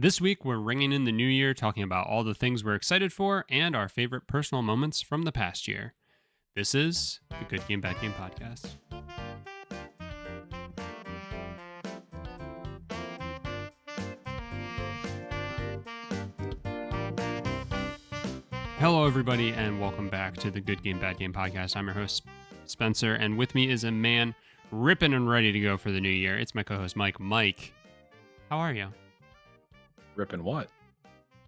This week, we're ringing in the new year, talking about all the things we're excited for and our favorite personal moments from the past year. This is the Good Game, Bad Game podcast. Hello, everybody, and welcome back to the Good Game, Bad Game podcast. I'm your host, Spencer, and with me is a man ripping and ready to go for the new year. It's my co-host, Mike. Mike, how are you? Ripping what?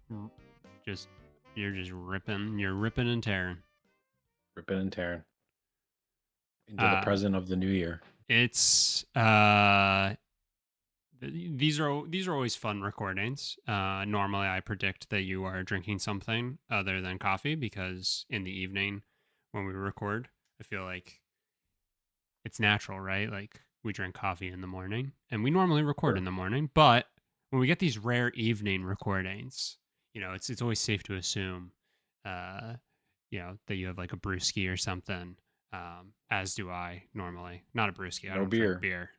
You're just ripping. You're ripping and tearing. Ripping and tearing. Into the present of the new year. It's these are always fun recordings. Normally I predict that you are drinking something other than coffee because in the evening when we record, I feel like it's natural, right? Like we drink coffee in the morning and we normally record in the morning, but when we get these rare evening recordings, it's always safe to assume, that you have like a brewski or something. As do I normally. Not a brewski. I don't drink beer.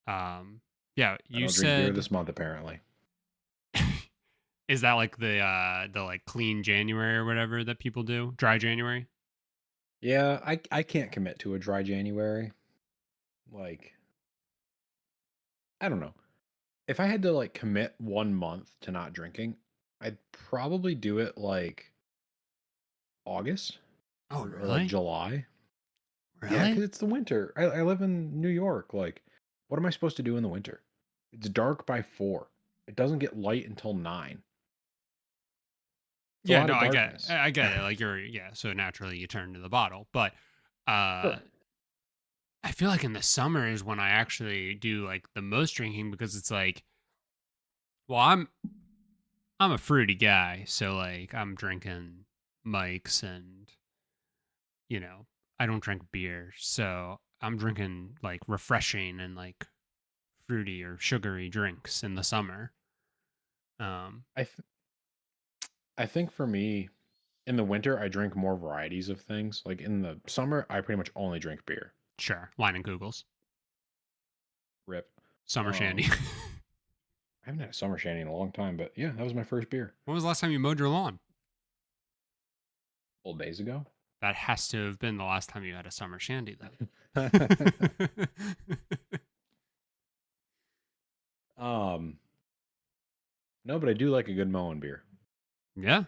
Yeah, I don't drink beer this month apparently. Is that like the like clean January or whatever that people do? Dry January? Yeah, I can't commit to a dry January. Like, I don't know. If I had to like commit 1 month to not drinking, I'd probably do it like August. Oh, Or really? like July. Really? Yeah, because it's the winter. I live in New York. Like, what am I supposed to do in the winter? It's dark by 4. It doesn't get light until 9. It's a lot of I darkness. I get it. Like so naturally you turn to the bottle. But Sure. I feel like in the summer is when I actually do like the most drinking because it's like, well, I'm a fruity guy, so like I'm drinking Mike's and I don't drink beer, so I'm drinking like refreshing and like fruity or sugary drinks in the summer. I I think for me, in the winter, I drink more varieties of things. Like in the summer, I pretty much only drink beer. Sure, wine and Googles, Rip. summer shandy. I haven't had a summer shandy in a long time, but yeah, that was my first beer. When was the last time you mowed your lawn? Old days ago. That has to have been the last time you had a summer shandy, then. No, but I do like a good Moen beer. Yeah.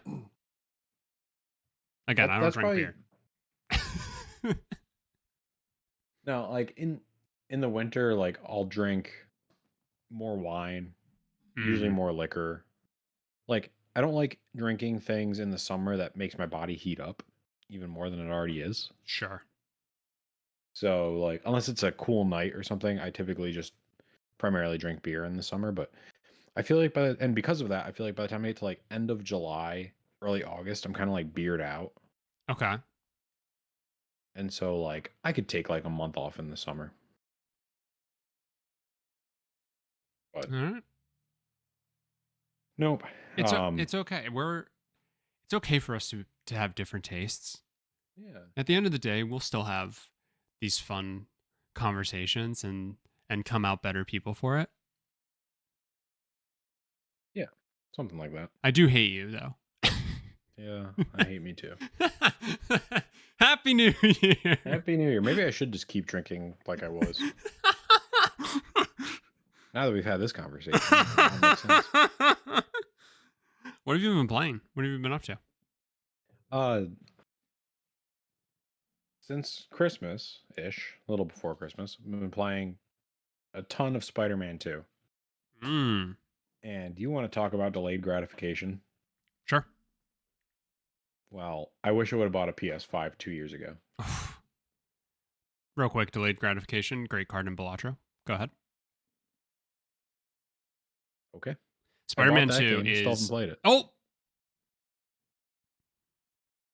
Again, I don't drink beer. No, like in the winter, like I'll drink more wine, usually more liquor. Like I don't like drinking things in the summer that makes my body heat up even more than it already is. Sure. So like unless it's a cool night or something, I typically just primarily drink beer in the summer, but I feel like because of that, I feel like by the time I get to like end of July, early August, I'm kind of like beered out. Okay. And so like I could take like a month off in the summer. But All right. nope. It's okay. It's okay for us to have different tastes. Yeah. At the end of the day, we'll still have these fun conversations and come out better people for it. Yeah. Something like that. I do hate you though. Yeah, I hate me too. Happy New Year. Happy New Year. Maybe I should just keep drinking like I was. Now that we've had this conversation, it makes sense. What have you been playing? What have you been up to? Since Christmas-ish, a little before Christmas, I've been playing a ton of Spider-Man 2. And do you want to talk about delayed gratification? Sure. Well, I wish I would have bought a PS5 2 years ago. Real quick, delayed gratification. Great card in Balatro. Go ahead. Okay. Spider-Man 2 is... Still haven't played it. Oh!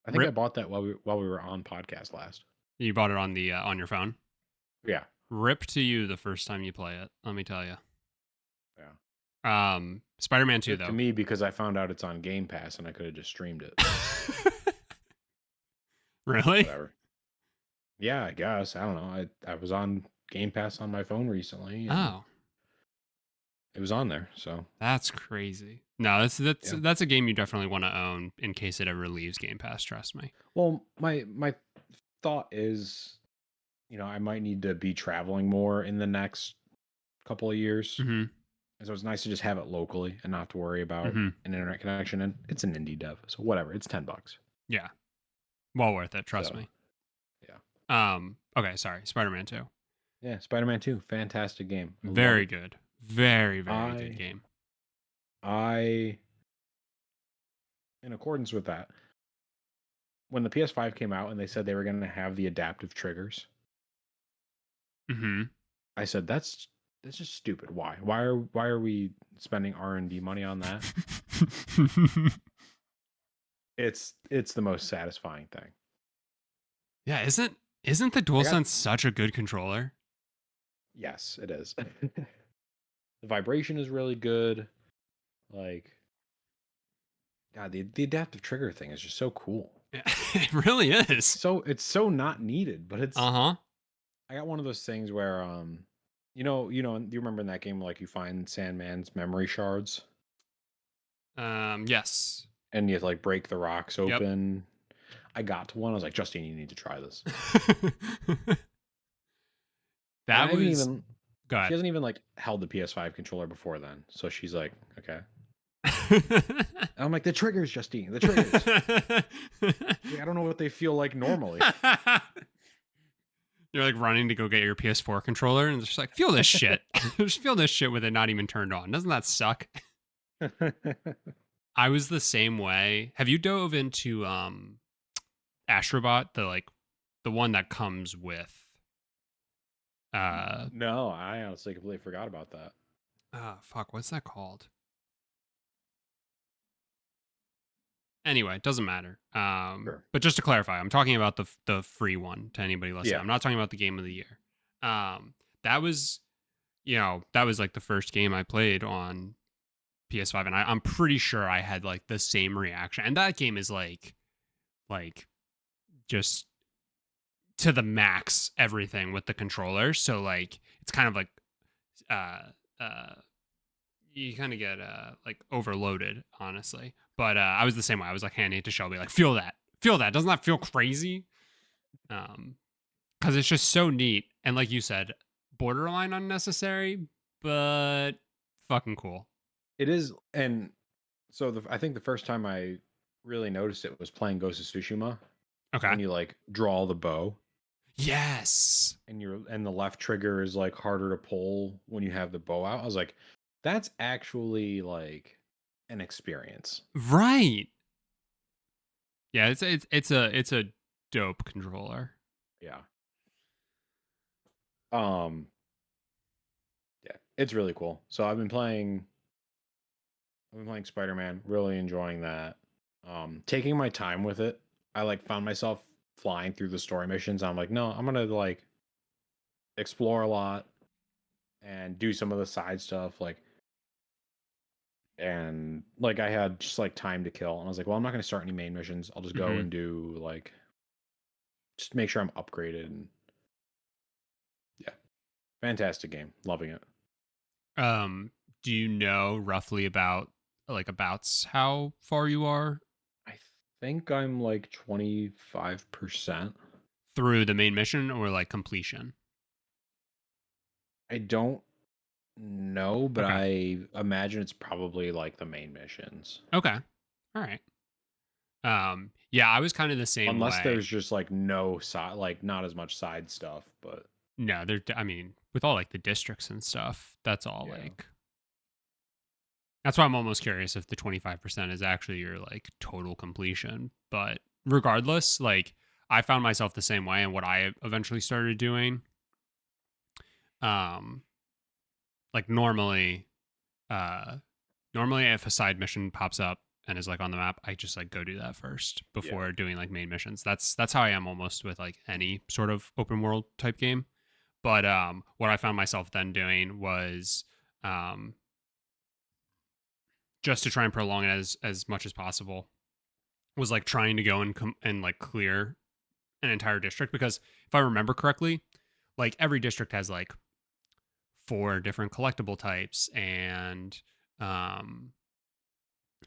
I think I bought that while we were on podcast last. You bought it on the on your phone? Yeah. Rip to you the first time you play it, let me tell you. Yeah. Spider-Man 2, Rip though. to me because I found out it's on Game Pass and I could have just streamed it. Really? Whatever. Yeah, I guess. I don't know. I was on Game Pass on my phone recently. Oh. It was on there, so That's crazy. No, that's yeah. that's a game you definitely want to own in case it ever leaves Game Pass. Trust me. Well, my thought is, I might need to be traveling more in the next couple of years. Mm-hmm. And so it's nice to just have it locally and not to worry about Mm-hmm. an internet connection. And it's an indie dev, so whatever. It's $10. Yeah, well worth it. Trust So me. yeah, Okay, sorry. Spider-Man 2. yeah. Spider-Man 2, fantastic game. I love Very it. good. Very, very good I game. I in accordance with that, when the PS5 came out and they said they were going to have the adaptive triggers, Mm-hmm. I said that's just stupid. Why are we spending R&D money on that? It's the most satisfying thing. Yeah, isn't the I got DualSense such a good controller? Yes, it is. The vibration is really good. Like, God, the adaptive trigger thing is just so cool. Yeah, it really It's is. so not needed, but it's Uh-huh. I got one of those things where do you remember in that game like you find Sandman's memory shards Yes. and you have to like break the rocks Yep. open? I got to one. I was like, Justine, you need to try this. And That I haven't was even she good. hasn't even like held the PS5 controller before then. So she's like, okay. And I'm like, the triggers, Justine, the triggers. She's like, I don't know what they feel like normally. You're like running to go get your PS4 controller and just like, feel this shit. Just feel this shit with it not even turned on. Doesn't that suck? I was the same way. Have you dove into Astrobot, the one that comes with No, I honestly completely forgot about that. fuck, what's that called? Anyway, it doesn't matter. Sure. But just to clarify, I'm talking about the free one to anybody listening. Yeah. I'm not talking about the game of the year. That was that was like the first game I played on PS5, and I'm pretty sure I had like the same reaction. And that game is like just to the max everything with the controller. So like it's kind of like uh uh you kind of get like overloaded, honestly. But I was the same way. I was like handing it to Shelby, like feel that, feel that. Doesn't that feel crazy? Because it's just so neat, and like you said, borderline unnecessary, but fucking cool. It is, and so I think the first time I really noticed it was playing Ghost of Tsushima Okay. when you like draw the bow Yes. and the left trigger is like harder to pull when you have the bow out. I was like, that's actually like an experience. Right. Yeah. It's a dope controller. Yeah. Um. Yeah, it's really cool. So I've been playing Spider-Man, really enjoying that. Taking my time with it. I like found myself flying through the story missions. I'm like, no, I'm gonna like explore a lot and do some of the side stuff, and like I had just like time to kill, and I was like, well, I'm not gonna start any main missions. I'll just go Hmm. and do like just make sure I'm upgraded and yeah, fantastic game, loving it. Um. Do you know roughly about like abouts how far you are I think I'm like 25%. through the main mission or like completion? I don't know, but Okay. I imagine it's probably like the main missions. Okay. All right. Yeah, I was kind of the same Unless way. there's just like no side, like not as much side stuff, but No, I mean, with all like the districts and stuff, that's all yeah. like that's why I'm almost curious if the 25% is actually your like total completion. But regardless, like I found myself the same way, and what I eventually started doing, um, like uh normally if a side mission pops up and is like on the map, I just like go do that first Yeah. before doing like main missions. That's how I am almost with like any sort of open world type game. But what I found myself then doing was um just to try and prolong it as much as possible was like trying to go and like clear an entire district, because if I remember correctly, like every district has like 4 different collectible types and um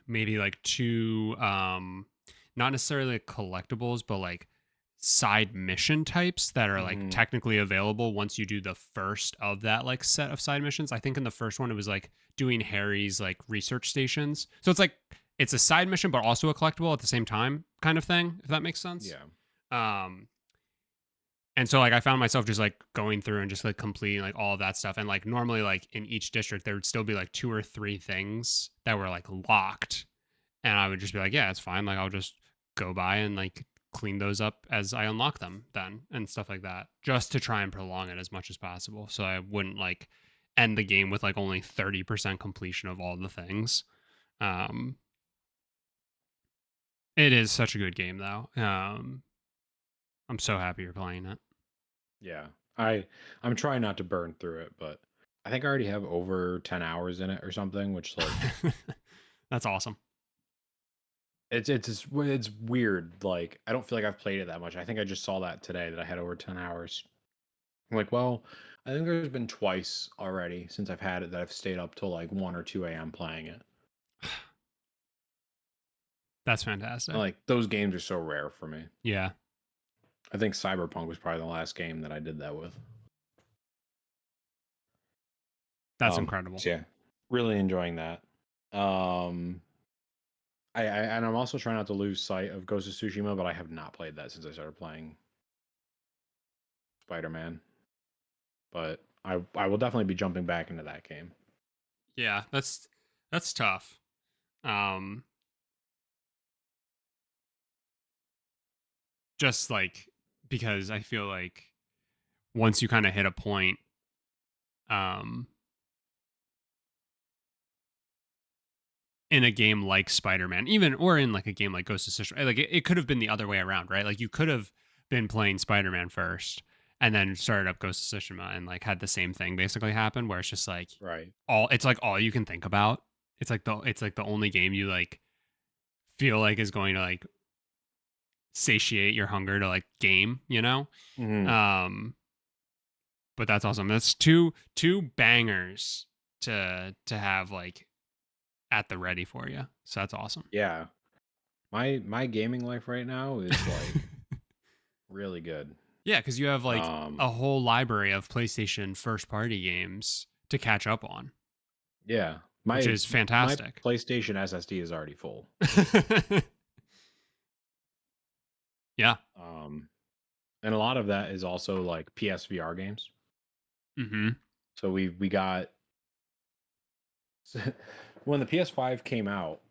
maybe like 2 not necessarily like collectibles but like side mission types that are like Hmm. technically available once you do the first of that like set of side missions. I think in the first one it was like doing Harry's like research stations. So it's like it's a side mission but also a collectible at the same time kind of thing, if that makes sense. Yeah. Um and so like I found myself just like going through and just like completing like all of that stuff. And like normally like in each district there would still be like 2 or 3 things that were like locked. And I would just be like, yeah, it's fine. Like I'll just go by and like clean those up as I unlock them then and stuff like that. Just to try and prolong it as much as possible. So I wouldn't like end the game with like only 30% completion of all the things. Um it is such a good game though. I'm so happy you're playing it. Yeah. I'm trying not to burn through it, but I think I already have over 10 hours in it or something, which like That's awesome. it's weird. Like I don't feel like I've played it that much. I think I just saw that today that I had over 10 hours. I'm like, well, I think there's been twice already since I've had it that I've stayed up till like 1 or 2 a.m. playing it. That's And fantastic. like those games are so rare for me. Yeah, I think Cyberpunk was probably the last game that I did that with. that's incredible. So yeah, really enjoying that. Um, and I'm also trying not to lose sight of Ghost of Tsushima, but I have not played that since I started playing Spider-Man. But I will definitely be jumping back into that game. Yeah, that's tough. Um just like because I feel like once you kind of hit a point um in a game like Spider-Man, even or in like a game like Ghost of Tsushima, like it could have been the other way around, right? Like you could have been playing Spider-Man first and then started up Ghost of Tsushima and like had the same thing basically happen where it's just like Right. all it's like all you can think about. It's like the only game you like feel like is going to like satiate your hunger to like game, you know? Hmm. Um but that's awesome. That's two bangers to have like at the ready for you. So that's awesome. Yeah. My gaming life right now is like really good. Yeah, because you have like Um, a whole library of PlayStation first party games to catch up on, yeah. which My is my fantastic. PlayStation SSD is already full. Yeah. Um, and a lot of that is also like PSVR games. Hmm. So we got when the PS5 came out,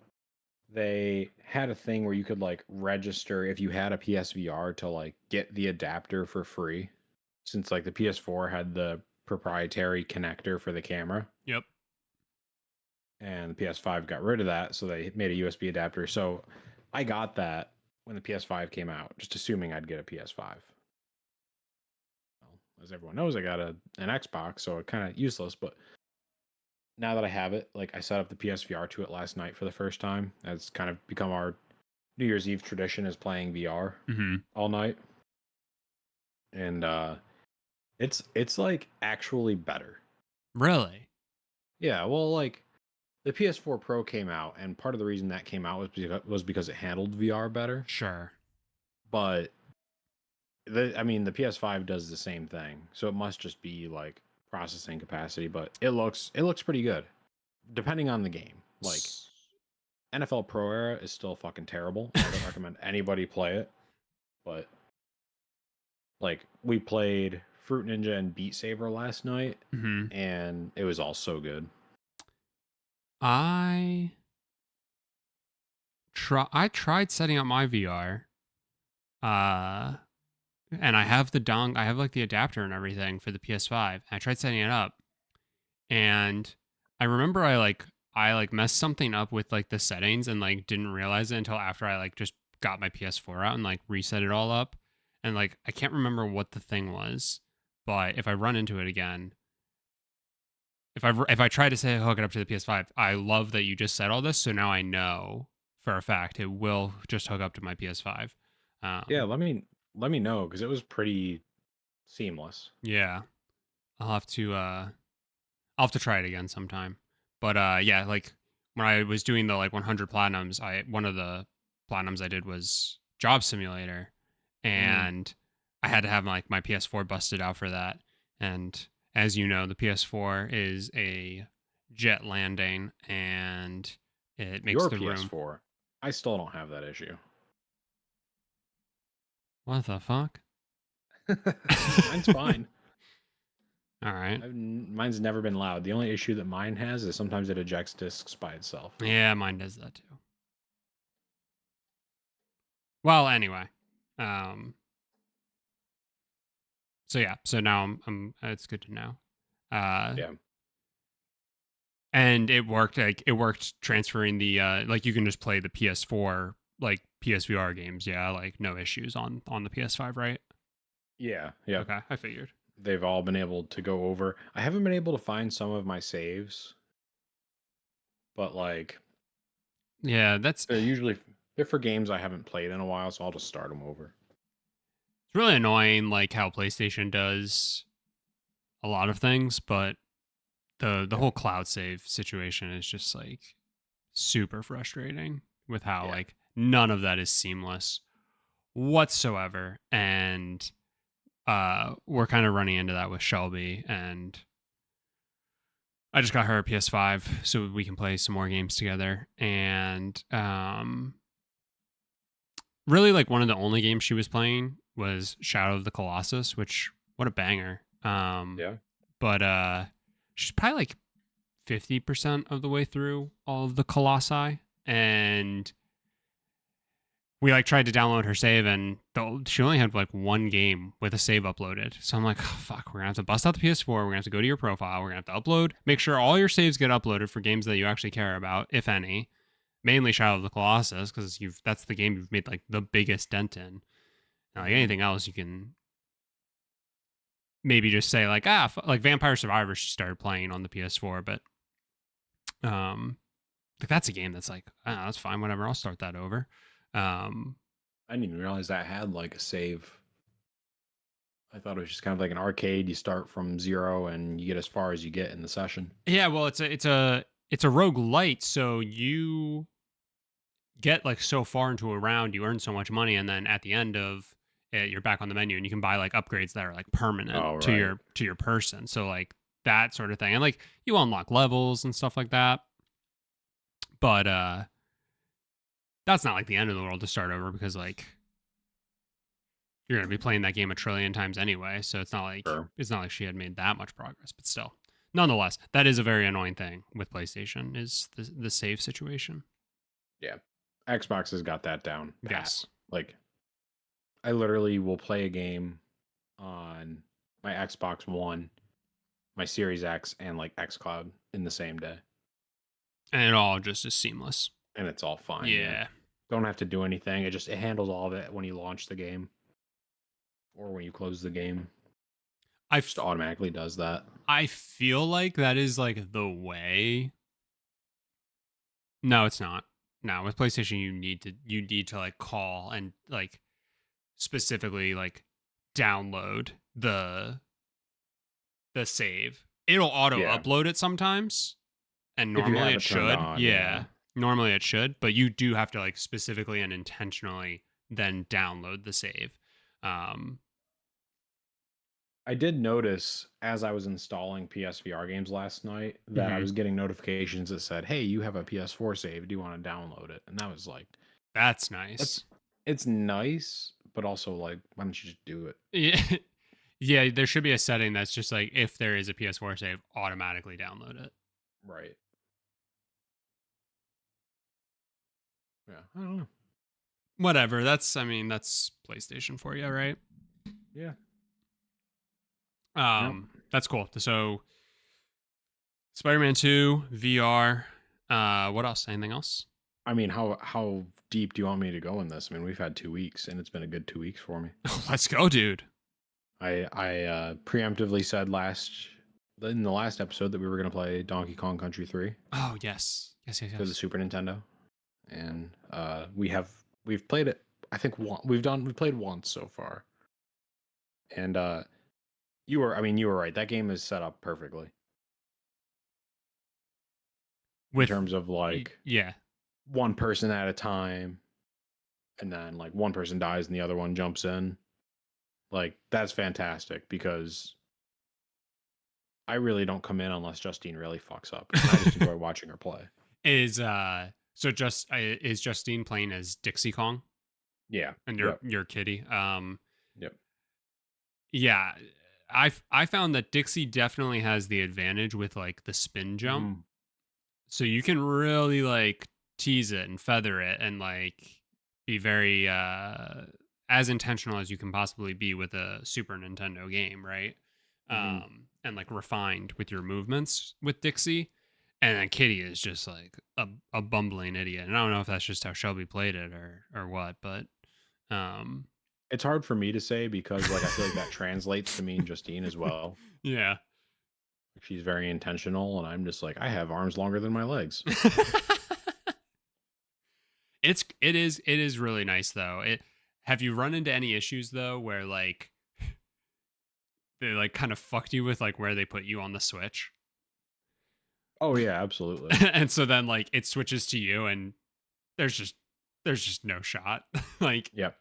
they had a thing where you could like register if you had a PSVR to like get the adapter for free, since like the PS4 had the proprietary connector for the camera Yep. and the PS5 got rid of that, so they made a USB adapter. So I got that when the PS5 came out, just assuming I'd get a PS5. Well, as everyone knows, I got an Xbox, so it kind of useless, but now that I have it, like I set up the PSVR to it last night for the first time. It's kind of become our New Year's Eve tradition is playing VR Hmm. all night. And it's like actually better. Really? Yeah, well like the PS4 Pro came out and part of the reason that came out was because it handled VR better, Sure. but I mean the PS5 does the same thing. So it must just be like processing capacity, but it looks pretty good depending on the game. Like S- NFL Pro Era is still fucking terrible. I don't recommend anybody play it, but like we played Fruit Ninja and Beat Saber last night mhm. and it was all so good. I I tried setting up my VR. Uh and I have like the adapter and everything for the PS5. I tried setting it up and I remember I like messed something up with like the settings and like didn't realize it until after I like just got my PS4 out and like reset it all up. And like I can't remember what the thing was, but if I run into it again, if I try to say hook it up to the PS5, I love that you just said all this, so now I know for a fact it will just hook up to my PS5. Yeah, Um, let me know because it was pretty seamless. yeah, I'll have to. I'll have to try it again sometime. But yeah, like when I was doing the like 100 platinums, I one of the platinums I did was Job Simulator, Mm, and I had to have like my PS4 busted out for that. And as you know, the PS4 is a jet landing, and it makes your the room. PS4. I still don't have that issue. What the fuck? Mine's fine. All right. Mine's never been loud. The only issue that mine has is sometimes it ejects discs by itself. Yeah, mine does that too. Well, anyway. Um, so yeah, so now I'm it's good to know. Uh, Yeah. and it worked, like it worked transferring the like you can just play the PS4 like PSVR games, yeah, like no issues on the PS5, right? Yeah. Yeah. Okay, I figured. They've all been able to go over. I haven't been able to find some of my saves, but like Yeah, that's they're usually they're for games I haven't played in a while, so I'll just start them over. it's really annoying like how PlayStation does a lot of things, but the Yeah. whole cloud save situation is just like super frustrating with how Yeah. like none of that is seamless whatsoever. And we're kind of running into that with Shelby, and I just got her a PS5 so we can play some more games together. And really, like one of the only games she was playing was Shadow of the Colossus, which what a banger. Yeah. But she's probably like 50% of the way through all of the Colossi, and we like tried to download her save, and she only had like one game with a save uploaded. So I'm like, oh, fuck, we're gonna have to bust out the PS4. We're gonna have to go to your profile. We're gonna have to upload, make sure all your saves get uploaded for games that you actually care about, if any. Mainly Shadow of the Colossus, because that's the game you've made like the biggest dent in. Now, like Hmm. anything else, you can maybe just say like like Vampire Survivor. She started playing on the PS4, but um, like that's a game that's like, that's fine, whatever. I'll start that over. Um, I didn't even realize that had like a save. I thought it was just kind of like an arcade. You start from zero and you get as far as you get in the session. Yeah, well, it's a rogue light, so you get like so far into a round, you earn so much money, and then at the end of it, you're back on the menu, and you can buy like upgrades that are like permanent Oh, to right. your person. So like that sort of thing, and like you unlock levels and stuff like that. But that's not like the end of the world to start over, because like you're gonna be playing that game a trillion times anyway. So Sure. it's not like she had made that much progress, but still. Nonetheless, that is a very annoying thing with PlayStation is the save situation. Yeah. Xbox has got that down pat. Yes. Like, I literally will play a game on my Xbox One, my Series X, and like xCloud in the same day. And it all just is seamless. And it's all fine. Yeah. Yeah. Don't have to do anything. It handles all of it when you launch the game or when you close the game. I, Just f- automatically does that. I feel like that is like the way. No, it's not. No, with PlayStation you need to like call and like specifically like download the save. It'll auto Yeah. upload it sometimes, and If you normally have it it turned should. on, Yeah. yeah. Normally it should, but you do have to like specifically and intentionally then download the save. Um I did notice as I was installing PSVR games last night that I mhm. was getting notifications that said, "Hey, you have a PS4 save. Do you want to download it?" And that was like, That's that's nice. it's nice, but also like, why don't you just do it? Yeah. Yeah, there should be a setting that's just like if there is a PS4 save, automatically download it. Right. Yeah. I don't know. Whatever. I mean, that's PlayStation for you, right? Yeah. Yep. That's cool. So Spider-Man 2 VR. What else? Anything else? I mean, how deep do you want me to go in this? I mean, we've had 2 weeks, and it's been a good 2 weeks for me. Let's go, dude. I preemptively said in the last episode that we were going to play Donkey Kong Country 3 Oh, yes. Yes, yes, for the yes. Super Nintendo, and we've played it. I think we've played once so far, and you were right. That game is set up perfectly. in With terms of like yeah. one person at a time, and then like one person dies and the other one jumps in. Like that's fantastic because I really don't come in unless Justine really fucks up, and I just enjoy watching her play. Is Justine playing as Dixie Kong Yeah. and Yep. your kitty? Yep. Yeah, I found that Dixie definitely has the advantage with like the spin jump, Hmm. so you can really like tease it and feather it and like be very as intentional as you can possibly be with a Super Nintendo game, right? Hmm. And like refined with your movements with Dixie. And then Kitty is just like a bumbling idiot. And I don't know if that's just how Shelby played it or what, but um It's hard for me to say because like I feel like that translates to me and Justine as well. yeah. She's very intentional, and I'm just like I have arms longer than my legs. It is really nice though. It Have you run into any issues though where like they like kind of fucked you with like where they put you on the Switch? Oh yeah, absolutely. And so then like it switches to you and there's just there's just no shot. Like, Yep.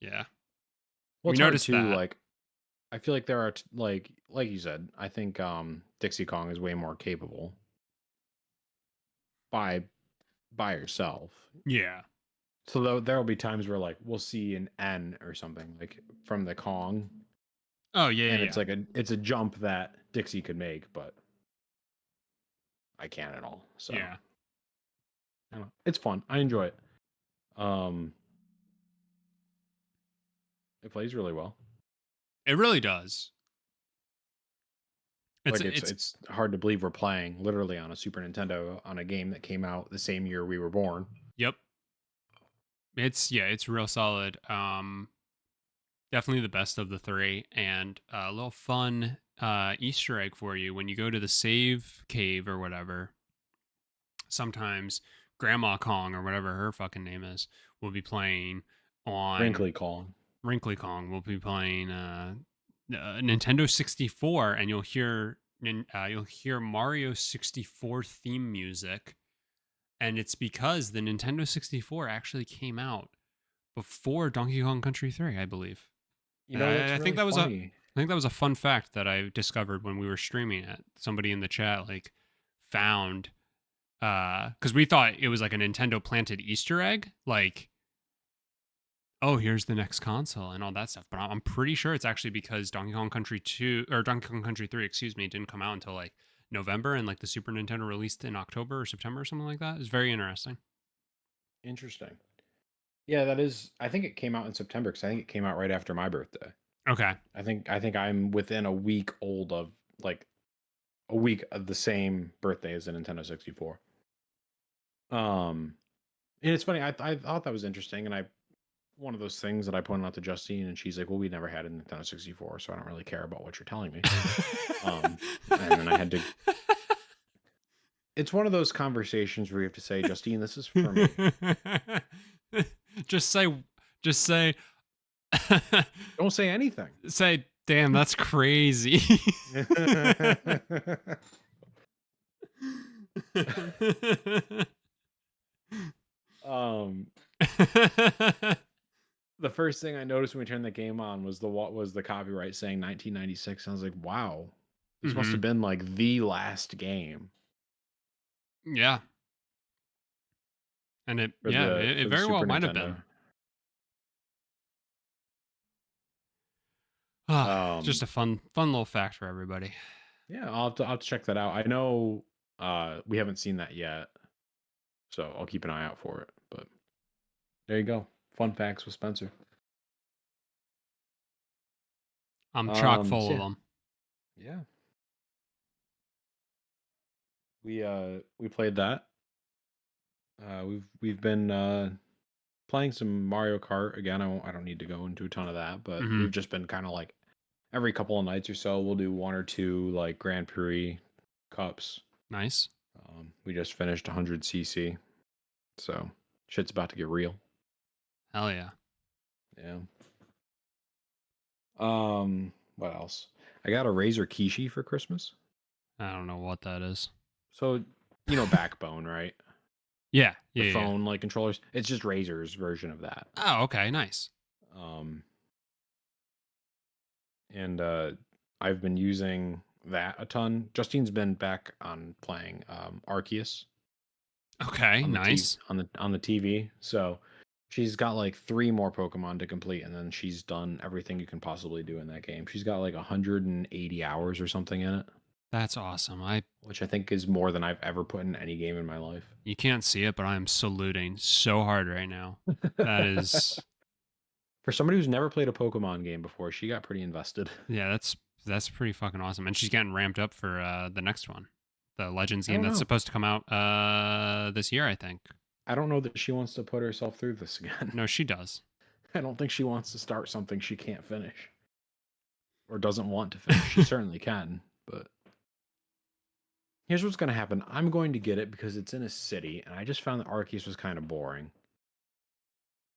yeah. Well, We it's hard noticed too. that. Like I feel like there are like you said. I think Dixie Kong is way more capable by herself. Yeah. So there'll be times where like we'll see an N or something like from the Kong, Oh, yeah, and yeah, yeah. it's a jump that Dixie could make, but I can't at all. So Yeah. I don't know. It's fun. I enjoy it. Um, it plays really well. It really does. It's Like it's it's it's hard to believe we're playing literally on a Super Nintendo on a game that came out the same year we were born. yep. It's yeah, it's real solid. Definitely the best of the three, and a little fun Easter egg for you when you go to the save cave or whatever. Sometimes Grandma Kong or whatever her fucking name is will be playing on Wrinkly Kong. Wrinkly Kong. Will be playing Nintendo 64, and you'll hear Mario 64 theme music, and it's because the Nintendo 64 actually came out before Donkey Kong Country 3, I believe. You And know, that's I think really that was a funny. I think that was a fun fact that I discovered when we were streaming it. Somebody in the chat like found because we thought it was like a Nintendo planted Easter egg, like, oh, here's the next console and all that stuff. But I'm pretty sure it's actually because Donkey Kong Country 2 or Donkey Kong Country 3, excuse me, didn't come out until like November, and like the Super Nintendo released in October or September or something like that. It's very interesting. Interesting. Yeah, that is. I think it came out in September because I think it came out right after my birthday. Okay. I think I'm within a week old of like a week of the same birthday as the Nintendo 64. Um, and it's funny. I thought that was interesting, and I one of those things that I pointed out to Justine, and she's like, "Well, we never had a Nintendo 64, so I don't really care about what you're telling me." Um, and then I had to. It's one of those conversations where you have to say, "Justine, this is for me." just say just say Don't say anything. say damn, that's crazy. um, the first thing I noticed when we turned the game on was the copyright saying 1996. I was like, "Wow, this must have Mhm. been like the last game Yeah, and for the it for the very well Super might have been. Nintendo." Ah, just Um, a fun little fact for everybody. yeah, I'll have to check that out. I know we haven't seen that yet, so I'll keep an eye out for it. But there you go, fun facts with Spencer. I'm chock full So of yeah, them. yeah, we played that. We've been playing some Mario Kart again. I don't need to go into a ton of that, but Mhm. we've just been kind of like every couple of nights or so, we'll do one or two like Grand Prix cups. Nice. We just finished 100cc, so shit's about to get real. Hell yeah. Yeah. What else? I got a Razer Kishi for Christmas. I don't know what that is. So Backbone, right? Yeah, The yeah, yeah. phone like controllers. It's just Razer's version of that. Oh, okay, nice. Um, and I've been using that a ton. Justine's been back on playing Arceus Okay, on the TV nice. on the TV. So she's got like 3 more Pokemon to complete, and then she's done everything you can possibly do in that game. She's got like 180 hours or something in it, That's awesome. I which I think is more than I've ever put in any game in my life. You can't see it, but I am saluting so hard right now. That is For somebody who's never played a Pokemon game before, she got pretty invested. Yeah, that's pretty fucking awesome. And she's getting ramped up for the next one. The Legends I game don't that's know. supposed to come out this year, I think. I don't know that she wants to put herself through this again. No, she does. I don't think she wants to start something she can't finish or doesn't want to finish. She certainly can, but here's what's going to happen. I'm going to get it because it's in a city, and I just found that Arceus was kind of boring.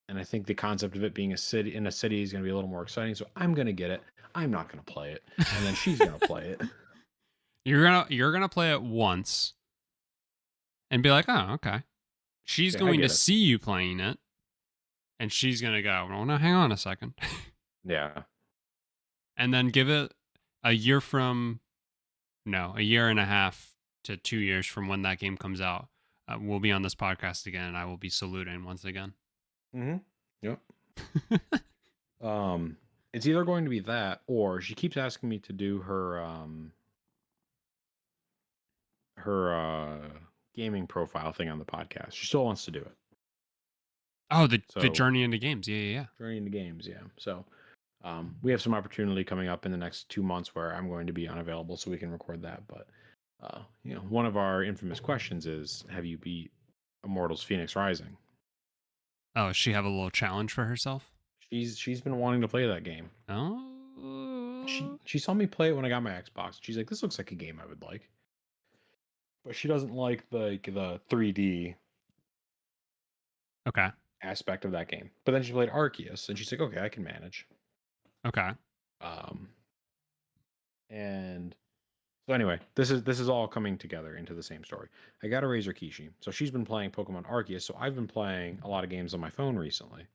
And I think the concept of it being in a city is going to be a little more exciting. So I'm going to get it. I'm not going to play it, and then she's going to play it. You're gonna play it once and be like, oh, okay. She's Okay, I going to get it. see you playing it, and she's gonna go, well, no, hang on a second. Yeah. And then give it a year a year and a half to 2 years from when that game comes out. We'll be on this podcast again, and I will be saluting once again. Mm-hmm. Yep. It's either going to be that, or she keeps asking me to do her gaming profile thing on the podcast. She still wants to do it. Oh, the So journey into games. Yeah, yeah, yeah. journey into games, yeah. So we have some opportunity coming up in the next 2 months where I'm going to be unavailable, so we can record that. But one of our infamous questions is, have you beat Immortals Phoenix Rising? Oh, does she have a little challenge for herself? She's been wanting to play that game. Oh, She saw me play it when I got my Xbox. She's like, this looks like a game I would like. But she doesn't like the 3D okay, aspect of that game. But then she played Arceus, and she's like, okay, I can manage. okay. Um, and so anyway, this is all coming together into the same story. I got a Razor Kishi, so she's been playing Pokemon Arceus. So I've been playing a lot of games on my phone recently,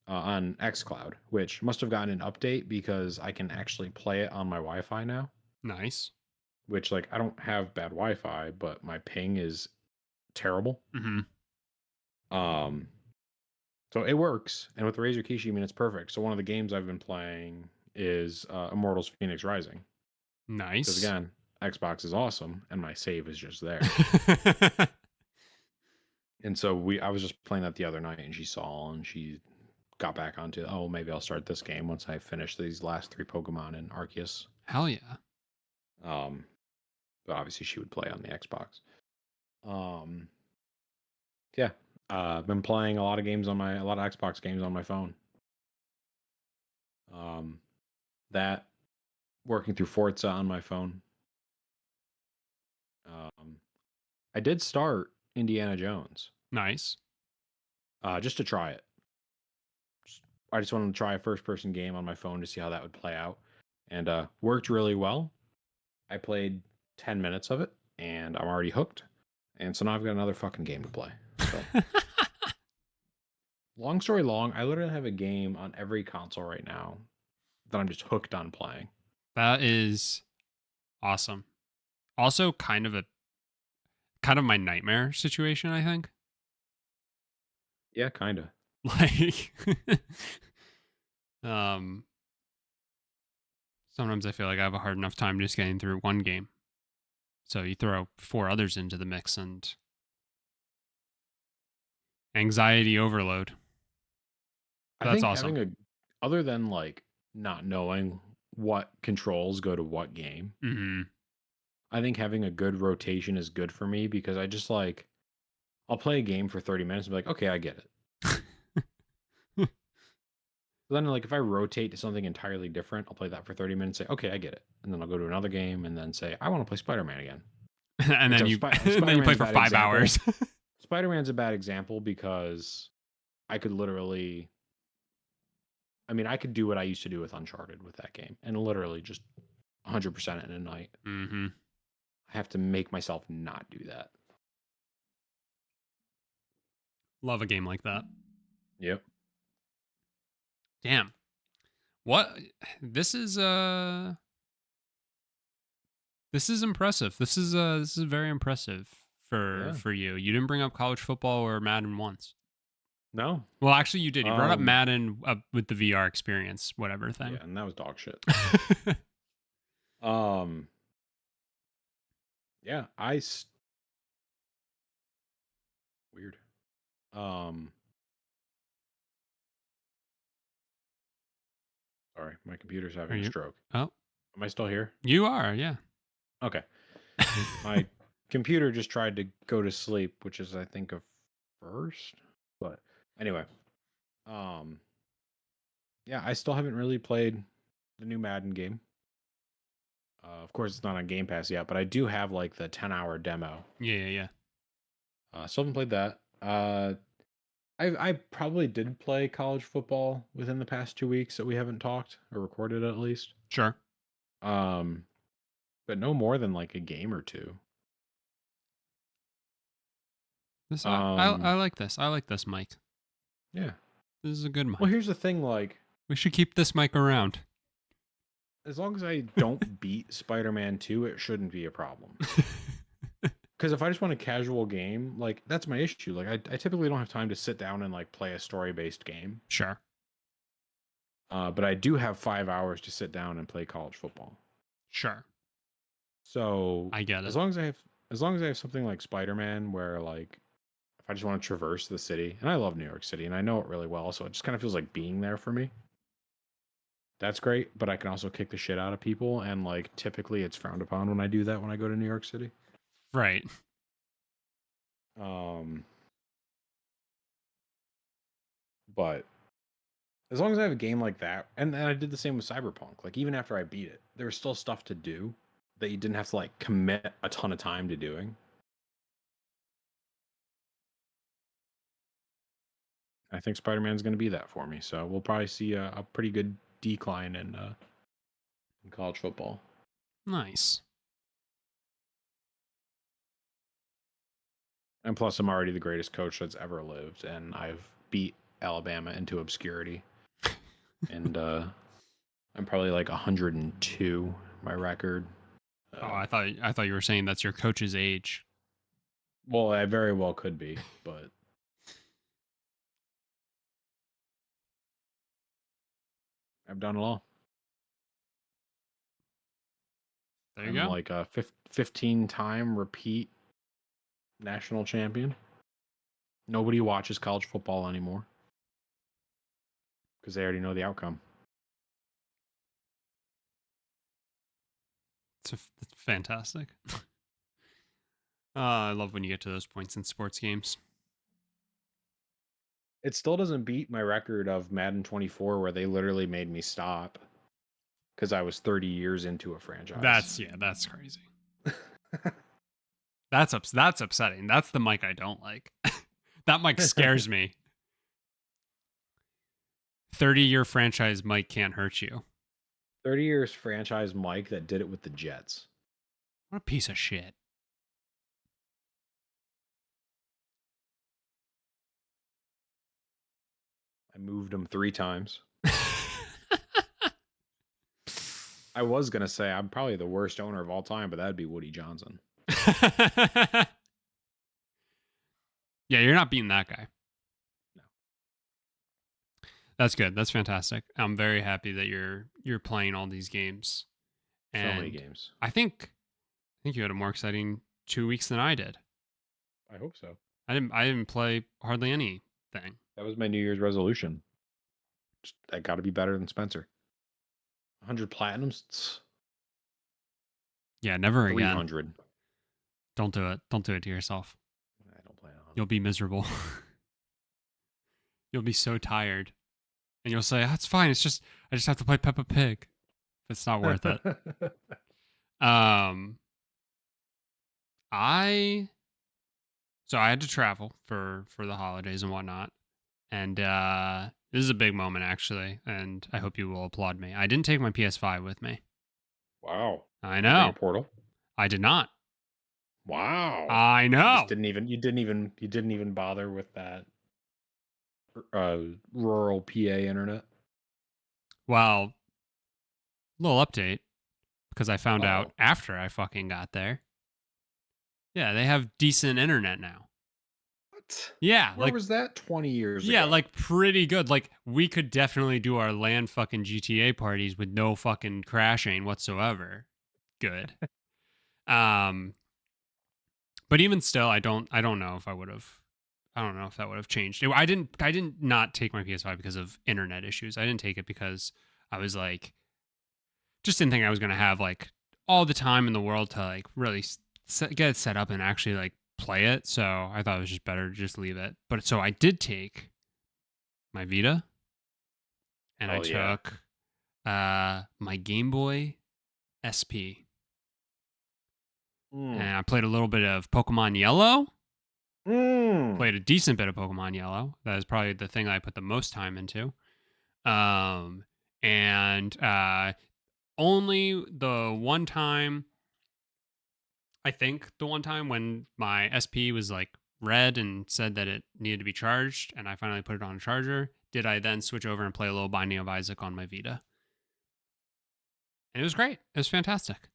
on XCloud, which must have gotten an update because I can actually play it on my Wi-Fi now. Nice. Which, like, I don't have bad Wi-Fi, but my ping is terrible. Mm-hmm. So it works, and with the Razor Kishi, I mean, it's perfect. So one of the games I've been playing is Immortals Phoenix Rising. Because Nice. again, Xbox is awesome, and my save is just there. And so I was just playing that the other night, and she saw, and she got back onto, oh, maybe I'll start this game once I finish these last 3 Pokemon in Arceus. Hell yeah. But obviously she would play on the Xbox. Yeah. I've been playing a lot of Xbox games on my phone. That working through Forza on my phone. I did start Indiana Jones, Nice. just to try it. I just wanted to try a first-person game on my phone to see how that would play out, and worked really well. I played 10 minutes of it, and I'm already hooked. And so now I've got another fucking game to play. So, long story long, I literally have a game on every console right now that I'm just hooked on playing. That is awesome. Also, kind of my nightmare situation, I think. Yeah, kind of. Like, um, sometimes I feel like I have a hard enough time just getting through one game. So you throw 4 others into the mix and anxiety overload. I That's think awesome. other than like not knowing what controls go to what game, Mm-hmm. I think having a good rotation is good for me because I just like, I'll play a game for 30 minutes and be like, okay, I get it. Then, like, if I rotate to something entirely different, I'll play that for 30 minutes, say, okay, I get it. And then I'll go to another game and then say, I want to play Spider-Man again. and then and then you play Spider-Man's a for bad 5 example. hours. Spider-Man's a bad example because I could literally, I could do what I used to do with Uncharted with that game and literally just 100% in a night. Mm-hmm. I have to make myself not do that. Love a game like that. Yep. Damn. What this is this is impressive. This is very impressive Yeah. for you. You didn't bring up college football or Madden once. No. Well, actually you did. You brought up Um. Madden with the VR experience, whatever Yeah, thing. and that was dog shit. Um. Yeah. Weird. Um. Sorry, my computer's Are having a you? stroke. Oh, Am I still here? you are, yeah. Okay. My computer just tried to go to sleep, which is I think a first. But anyway, um yeah, I still haven't really played the new Madden game. Of course it's not on Game Pass yet, but I do have like the 10-hour demo. Yeah, yeah, yeah. Still haven't played that. I probably did play college football within the past 2 weeks that we haven't talked or recorded at least. Sure. Um but no more than like a game or two. This I Um like this. I like this mic. yeah. This is a good Well, mic. here's the thing, like We should keep this mic around. as long as I don't beat Spider-Man 2, it shouldn't be a problem. Because if I just want a casual game, like that's my issue. Like I typically don't have time to sit down and like play a story-based game. Sure. But I do have 5 hours to sit down and play college football. Sure. So I get as it. long as I have as long as I have something like Spider-Man where like if I just want to traverse the city, and I love New York City and I know it really well, so it just kind of feels like being there for me. That's great, but I can also kick the shit out of people, and like typically it's frowned upon when I do that when I go to New York City. Right. Um, but as long as I have a game like that, and I did the same with Cyberpunk. Like even after I beat it, there was still stuff to do that you didn't have to like commit a ton of time to doing. I think Spider-Man's going to be that for me, so we'll probably see a pretty good decline in college football. Nice. And plus, I'm already the greatest coach that's ever lived, and I've beat Alabama into obscurity. And I'm probably like 102 my record. Oh, I thought you were saying that's your coach's age. Well, I very well could be, but I've done it all. There you I'm go. like a 15-time repeat national champion. Nobody watches college football anymore because they already know the outcome. It's fantastic. I love when you get to those points in sports games. It still doesn't beat my record of Madden 24, where they literally made me stop because I was 30 years into a franchise. That's crazy. That's upsetting. That's the mic I don't like. That mic scares me. 30-year franchise mic can't hurt you. 30 years franchise Mike that did it with the Jets. What a piece of shit. I moved him 3 times. I was going to say I'm probably the worst owner of all time, but that'd be Woody Johnson. Yeah, you're not beating that guy. No. That's good. That's fantastic. I'm very happy that you're playing all these games. So many And games. I think you had a more exciting 2 weeks than I did. I hope so. I didn't play hardly anything. That was my New Year's resolution. I got to be better than Spencer. 100 platinums. Yeah, never again. 300. Don't do it. Don't do it to yourself. I don't plan on. You'll be miserable. You'll be so tired. And you'll say, "That's fine. I just have to play Peppa Pig." It's not worth it. I had to travel for the holidays and whatnot. And this is a big moment actually, and I hope you will applaud me. I didn't take my PS5 with me. Wow. I Bring a know. portal. I did not. Wow. I You just know. didn't even bother with that uh rural PA internet. Well, little update because I found out Oh. after I fucking got there. Yeah, they have decent internet now. What? Yeah, Where was that 20 years ago? like pretty good. Like we could definitely do our land fucking GTA parties with no fucking crashing whatsoever. Good. Um, but even still, I don't know if I would have. I don't know if that would have changed. I didn't not take my PS5 because of internet issues. I didn't take it because I was like, just didn't think I was gonna have like all the time in the world to like really get it set up and actually like play it. So I thought it was just better to just leave it. But so I did take my Vita and I Oh yeah. took my Game Boy SP Mm. and I played a little bit of Pokemon Yellow. Mm. Played a decent bit of Pokemon Yellow. That is probably the thing I put the most time into. Um, and only the one time, I think the one time when my SP was like red and said that it needed to be charged, and I finally put it on a charger, did I then switch over and play a little Binding of Isaac on my Vita. And it was great. It was fantastic.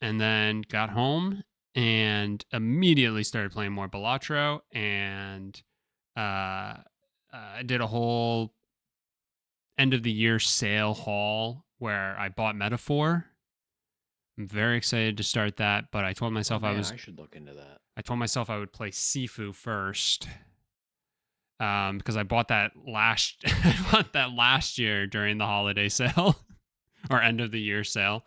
And then got home and immediately started playing more Balatro and I did a whole end of the year sale haul where I bought Metaphor. I'm very excited to start that, but Oh man, I should look into that. I told myself I would play Sifu first. Because I bought that last I bought that last year during the holiday sale or end of the year sale.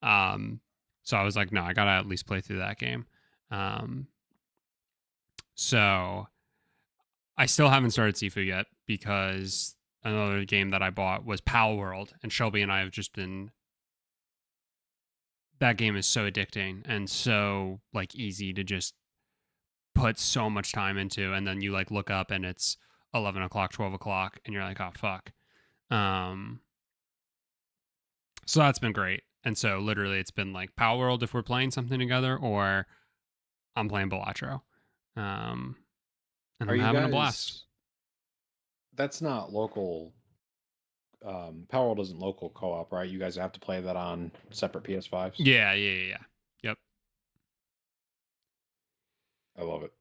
Um, so I was like, no, I gotta at least play through that game. Um, so I still haven't started Sifu yet because another game that I bought was Pal World, and Shelby and I have just been. That game is so addicting and so like easy to just put so much time into, and then you like look up and it's 11 o'clock, 12 o'clock, and you're like, oh fuck. Um, so that's been great. And so literally, it's been like Pal World if we're playing something together, or I'm playing Balatro. Um, and Are I'm you having a blast. guys That's not local. Power World isn't local co-op, right? You guys have to play that on separate PS5s. Yeah. Yep. I love it.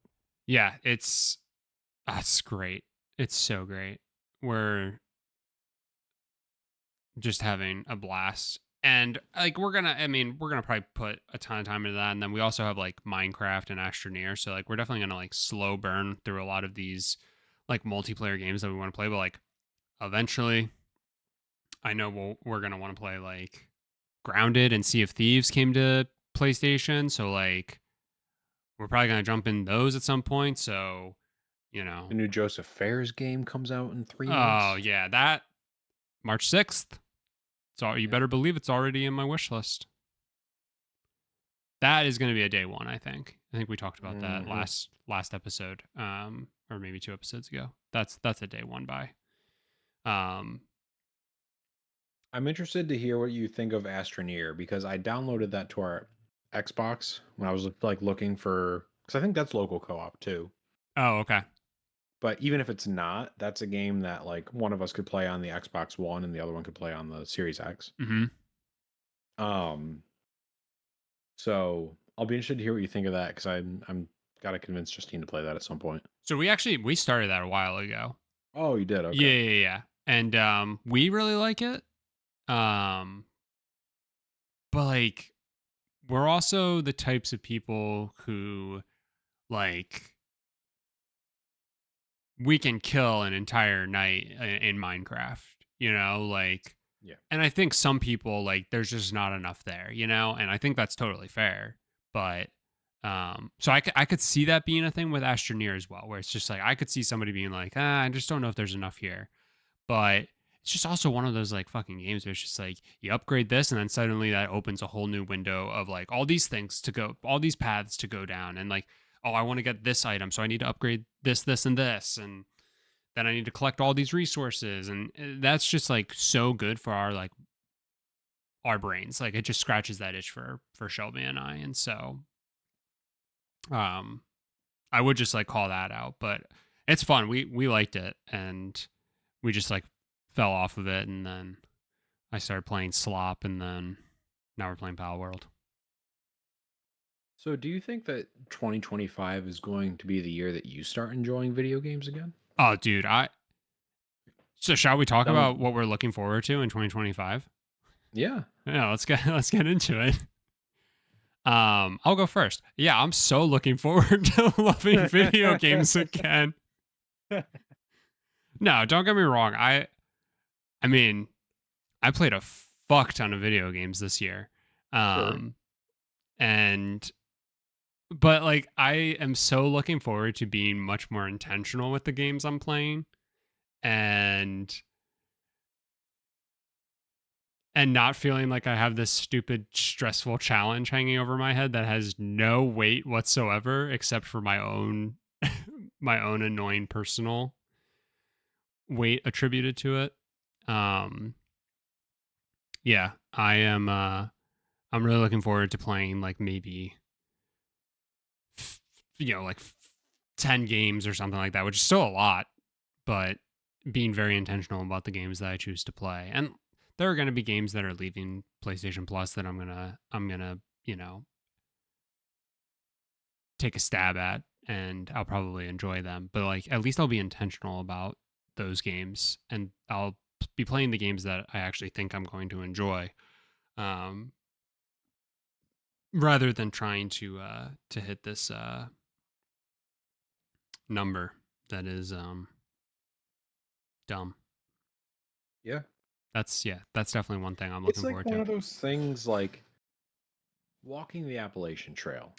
Yeah, it's great. It's so great. We're just having a blast. And like we're gonna probably put a ton of time into that. And then we also have like Minecraft and Astroneer. So like we're definitely gonna like slow burn through a lot of these like multiplayer games that we want to play. But like eventually I know we're gonna want to play like Grounded and Sea of Thieves came to PlayStation. So like we're probably gonna jump in those at some point. So, you The know. new Joseph Fares game comes out in three Oh months. yeah, that March 6th. So you Yeah. better believe it's already in my wish list. That is going to be a day one, I think. I think we talked about that Hmm. last episode, or maybe 2 episodes ago. That's a day one buy. Um, I'm interested to hear what you think of Astroneer because I downloaded that to our Xbox when I was like looking for because I think that's local co-op too. oh, okay. But even if it's not, that's a game that like one of us could play on the Xbox One and the other one could play on the Series X. Hmm. Um, so I'll be interested to hear what you think of that because I'm gotta convince Justine to play that at some point. So we started that a while ago. Oh, you did? Yeah, Okay. yeah, yeah. And we really like it. Um, but like we're also the types of people who like we can kill an entire night in Minecraft, like Yeah. and I think some people like there's just not enough there, and I think that's totally fair. But so I could see that being a thing with Astroneer as well, where it's just like I could see somebody being like, I just don't know if there's enough here. But it's just also one of those like fucking games where it's just like you upgrade this and then suddenly that opens a whole new window of like all these things to go, all these paths to go down, and like, oh, I want to get this item, so I need to upgrade this and this, and then I need to collect all these resources, and that's just like so good for our brains. Like it just scratches that itch for Shelby and I, and so Um, I would just like call that out, but it's fun. We liked it, and we just like fell off of it, and then I started playing Slop, and then now we're playing Pal World. So, do you think that 2025 is going to be the year that you start enjoying video games again? Oh, dude, I so shall we talk Sounds about what we're looking forward to in 2025? Yeah, Yeah, let's get let's get into it. I'll go first. Yeah, I'm so looking forward to loving video games again. No, don't get me wrong. I mean, I played a fuck ton of video games this year. sure. Um and but like I am so looking forward to being much more intentional with the games I'm playing, and not feeling like I have this stupid stressful challenge hanging over my head that has no weight whatsoever except for my own my own annoying personal weight attributed to it. Um yeah, I'm really looking forward to playing like maybe f- like 10 games or something like that, which is still a lot, but being very intentional about the games that I choose to play. And there are going to be games that are leaving PlayStation Plus that I'm going to, take a stab at, and I'll probably enjoy them. But like at least I'll be intentional about those games, and I'll be playing the games that I actually think I'm going to enjoy. Um Rather than trying to hit this number that is dumb. Yeah. That's definitely one thing I'm It's looking like forward one to. of those things like walking the Appalachian Trail.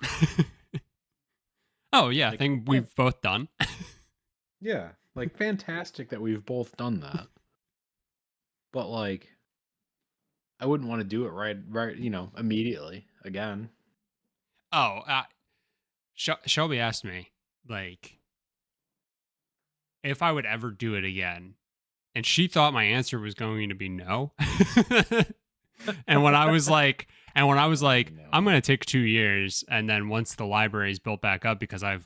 Oh yeah, Like, thing we've both done. yeah, like fantastic that we've both done that. But like, I wouldn't want to do it right, immediately again. Oh, Shelby asked me like if I would ever do it again, and she thought my answer was going to be no. and when I was like, Oh I'm no. going to take 2 years, and then once the library is built back up, because I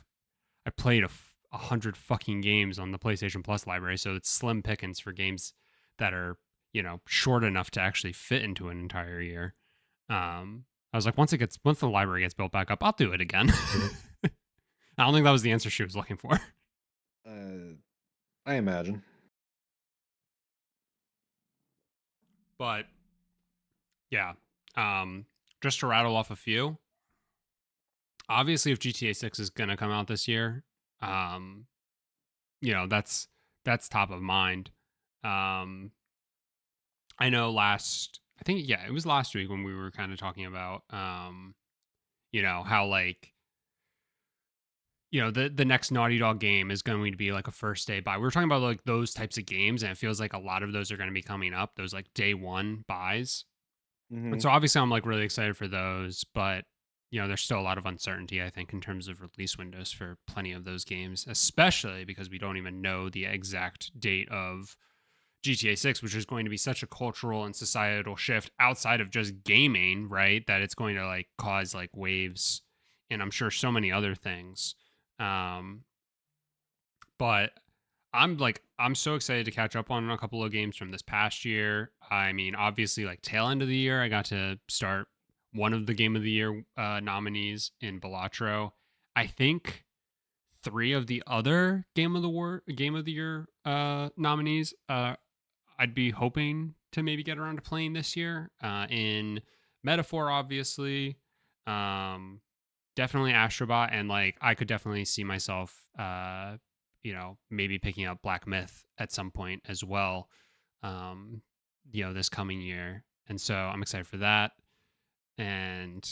played a hundred fucking games on the PlayStation Plus library, so it's slim pickings for games that are short enough to actually fit into an entire year. I was like, once the library gets built back up, I'll do it again. I don't think that was the answer she was looking for. Uh, I imagine. But yeah, um, just to rattle off a few. Obviously, if GTA 6 is gonna come out this year, um, that's top of mind. Um, I know I think yeah, it was last week when we were kind of talking about how like the next Naughty Dog game is going to be like a first day buy. We were talking about like those types of games, and it feels like a lot of those are going to be coming up. Those like day one buys. And Hmm. so obviously I'm like really excited for those, but there's still a lot of uncertainty, I think, in terms of release windows for plenty of those games, especially because we don't even know the exact date of GTA 6, which is going to be such a cultural and societal shift outside of just gaming, right? That it's going to like cause like waves, and I'm sure so many other things. Um, but I'm so excited to catch up on a couple of games from this past year. I mean, obviously, like tail end of the year, I got to start one of the Game of the Year nominees in Balatro. I think three of the other Game of the Year nominees. I'd be hoping to maybe get around to playing this year. In Metaphor, obviously, um, definitely Astrobot, and like I could definitely see myself, maybe picking up Black Myth at some point as well, um, this coming year. And so I'm excited for that. And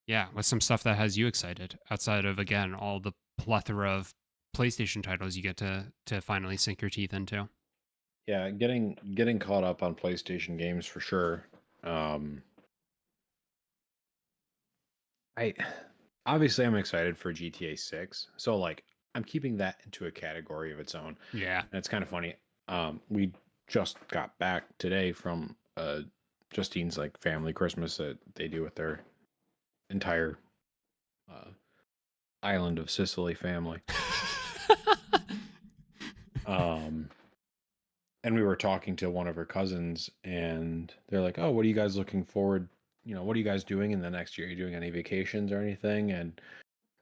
yeah, what's some stuff that has you excited outside of again all the plethora of PlayStation titles you get to finally sink your teeth into? Yeah, getting caught up on PlayStation games for sure. Um, I obviously I'm excited for GTA 6. So like I'm keeping that into a category of its own. Yeah. And it's kind of funny. We just got back today from Justine's like family Christmas that they do with their entire uh, island of Sicily family. Um, and we were talking to one of her cousins, and they're like, "Oh, what are you guys looking forward? What are you guys doing in the next year? Are you doing any vacations or anything?" And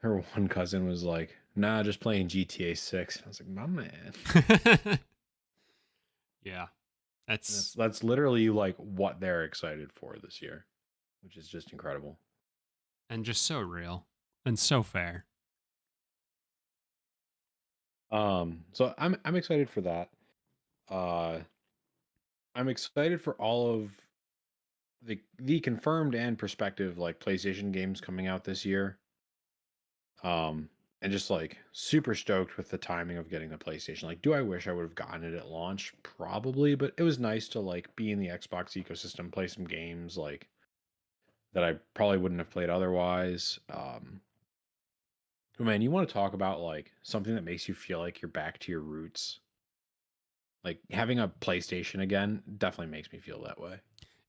her one cousin was like, "Nah, just playing GTA 6." And I was like, "My man." Yeah, And that's that's that's literally like what they're excited for this year, which is just incredible. and just so real and so fair. So I'm excited for that. Uh, I'm excited for all of the confirmed and prospective like PlayStation games coming out this year. Um, and just like super stoked with the timing of getting the PlayStation. Like, do I wish I would have gotten it at launch? Probably, but it was nice to like be in the Xbox ecosystem, play some games like that I probably wouldn't have played otherwise. But man, you want to talk about like something that makes you feel like you're back to your roots? Like having a PlayStation again definitely makes me feel that way.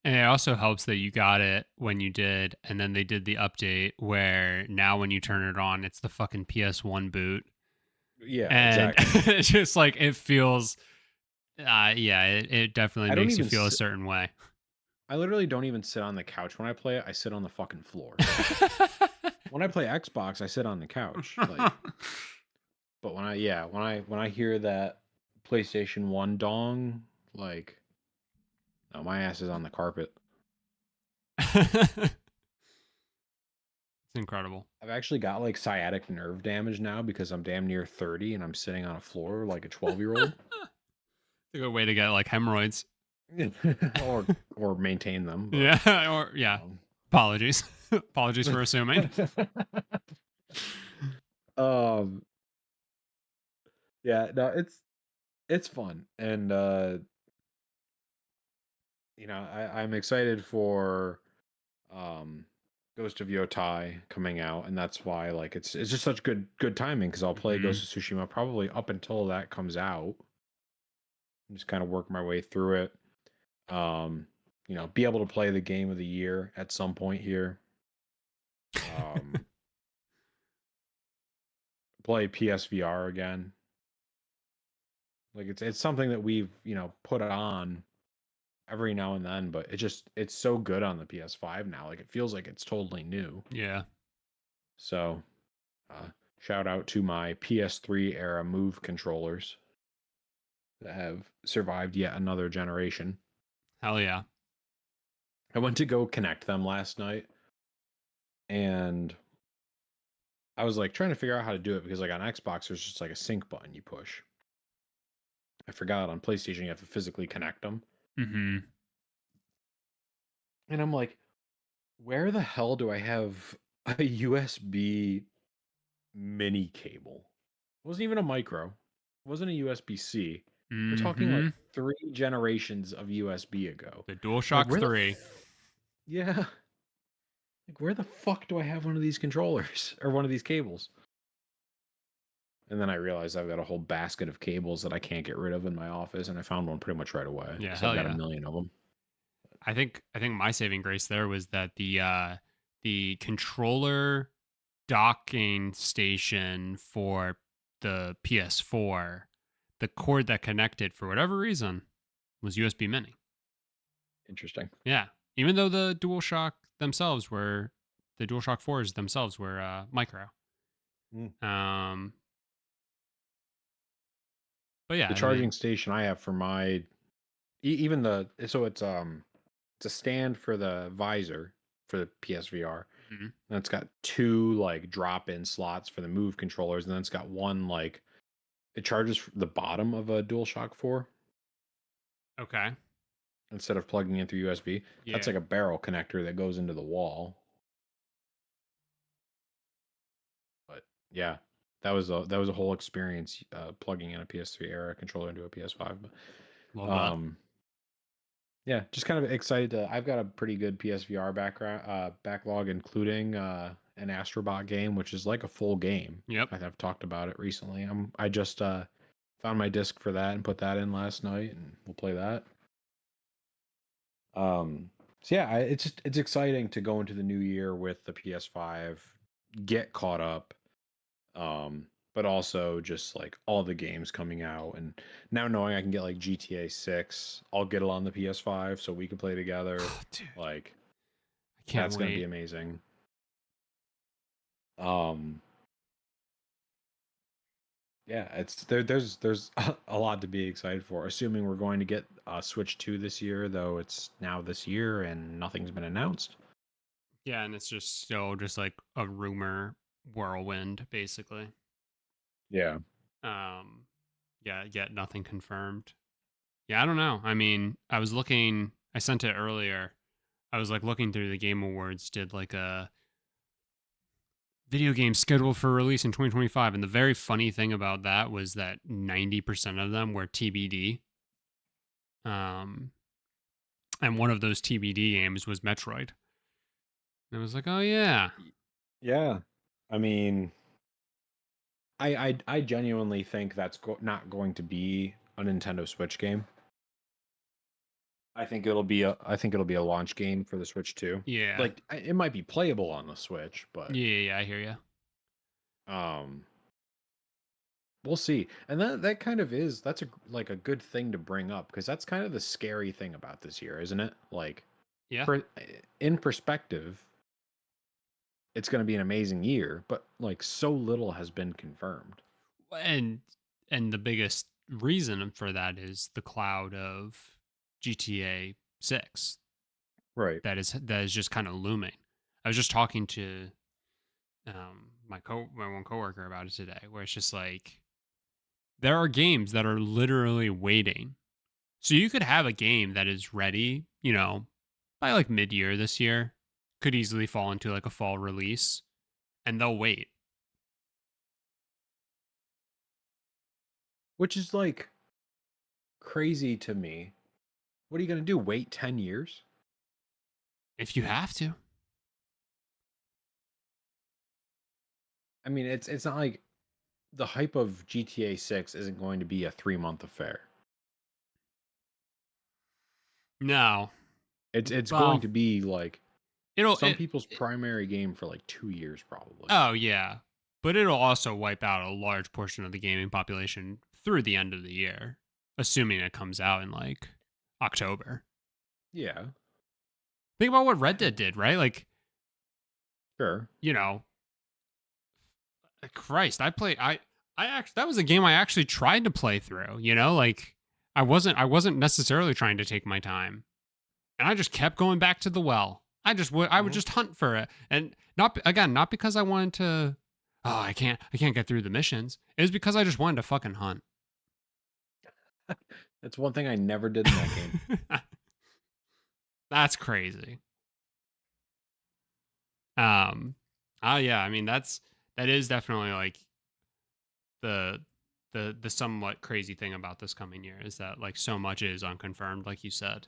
And it also helps that you got it when you did, and then they did the update where now when you turn it on, it's the fucking PS1 boot. Yeah, And exactly. it's just like it feels, yeah, it definitely I don't makes you even feel a certain way. I literally don't even sit on the couch when I play it. I sit on the fucking floor. When I play Xbox, I sit on the couch. Like, but when I hear that PlayStation 1 dong, like, no, my ass is on the carpet. It's incredible. I've actually got like sciatic nerve damage now because I'm damn near 30 and I'm sitting on a floor like a 12-year-old. It's a good way to get like hemorrhoids. or maintain them, but Yeah, or yeah. um Apologies. Apologies for assuming. um yeah, no, it's fun. And I'm excited for um Ghost of Yotai coming out, and that's why like it's just such good timing because I'll play Hmm. Ghost of Tsushima probably up until that comes out and just kind of work my way through it. Be able to play the game of the year at some point here. Um, play PSVR again. Like it's something that we've put on every now and then, but it's so good on the PS5 now. Like it feels like it's totally new. Yeah. So shout out to my PS3 era Move controllers that have survived yet another generation. Hell yeah. I went to go connect them last night, and I was like trying to figure out how to do it because like on Xbox there's just like a sync button you push. I forgot on PlayStation you have to physically connect them. Hmm. And I'm like, where the hell do I have a USB mini cable? It wasn't even a micro. It wasn't a USB-C. We're talking like Hmm. 3 generations of USB ago. The Like DualShock where the 3. yeah, like where the fuck do I have one of these controllers or one of these cables? And then I realized I've got a whole basket of cables that I can't get rid of in my office, and I found one pretty much right away Yeah, because I've hell got a yeah. million of them. I think my saving grace there was that the controller docking station for the PS4, the cord that connected for whatever reason was USB mini. Interesting. Yeah. Even though the DualShock 4s themselves were micro. Mm. Um but yeah, The I mean, charging station I have for my even the so it's a stand for the visor for the PSVR. mhm. And it's got two like drop-in slots for the Move controllers, and then it's got one like it charges the bottom of a DualShock 4 Okay. instead of plugging in through USB. That's Yeah. like a barrel connector that goes into the wall. But yeah, that was a whole experience plugging in a PS3 era controller into a PS5. But Love that. yeah, just kind of excited to. I've got a pretty good PSVR background backlog, including an Astrobot game, which is like a full game. Yep. I've talked about it recently. I just found my disc for that and put that in last night, and we'll play that. So yeah, it's exciting to go into the new year with the PS5. get caught up. But also just like all the games coming out, and now knowing I can get like GTA 6, I'll get it on the PS5 so we can play together. Dude, Like I can't that's gonna be wait. amazing. Um, yeah, there's a lot to be excited for. Assuming we're going to get Switch 2 this year, though it's now this year and nothing's been announced. Yeah, and it's just still just like a rumor whirlwind, basically. Yeah. Um, yeah, yet nothing confirmed. Yeah, I don't know. I mean, I was looking. I sent it earlier. I was like looking through the Game Awards. Did like a video game scheduled for release in 2025, and the very funny thing about that was that 90% of them were TBD. Um, and one of those TBD games was Metroid. And I was like, oh yeah, Yeah. I mean, I genuinely think that's not going to be a Nintendo Switch game. I think it'll be a launch game for the Switch too. yeah, Like it might be playable on the Switch, but yeah. I hear you. um we'll see. And that kind of is that's like a good thing to bring up because that's kind of the scary thing about this year, isn't it? Like Yeah, per, in perspective, it's going to be an amazing year, but like so little has been confirmed. and and the biggest reason for that is the cloud of GTA 6 Right. that is just kind of looming. I was just talking to my one coworker about it today, where it's just like there are games that are literally waiting. So you could have a game that is ready, by like mid-year this year, could easily fall into like a fall release, and they'll wait. Which is like crazy to me. What are you going to do? Wait 10 years? If you have to. I mean, it's not like the hype of GTA 6 isn't going to be a 3-month affair. No. It's going Well, to be like it'll some it, people's it primary game for like 2 years probably. oh yeah. But it'll also wipe out a large portion of the gaming population through the end of the year, assuming it comes out in like October. Yeah, Think about what Red Dead did, right? Like, sure. you know, Christ, I actually that was a game I actually tried to play through, like I wasn't necessarily trying to take my time. And I just kept going back to the well. I would Mhm. just hunt for it. And not because I wanted to I can't get through the missions. It was because I just wanted to fucking hunt. That's one thing I never did in that game. That's crazy. Um yeah, I mean that is definitely like the the somewhat crazy thing about this coming year is that like so much is unconfirmed, like you said.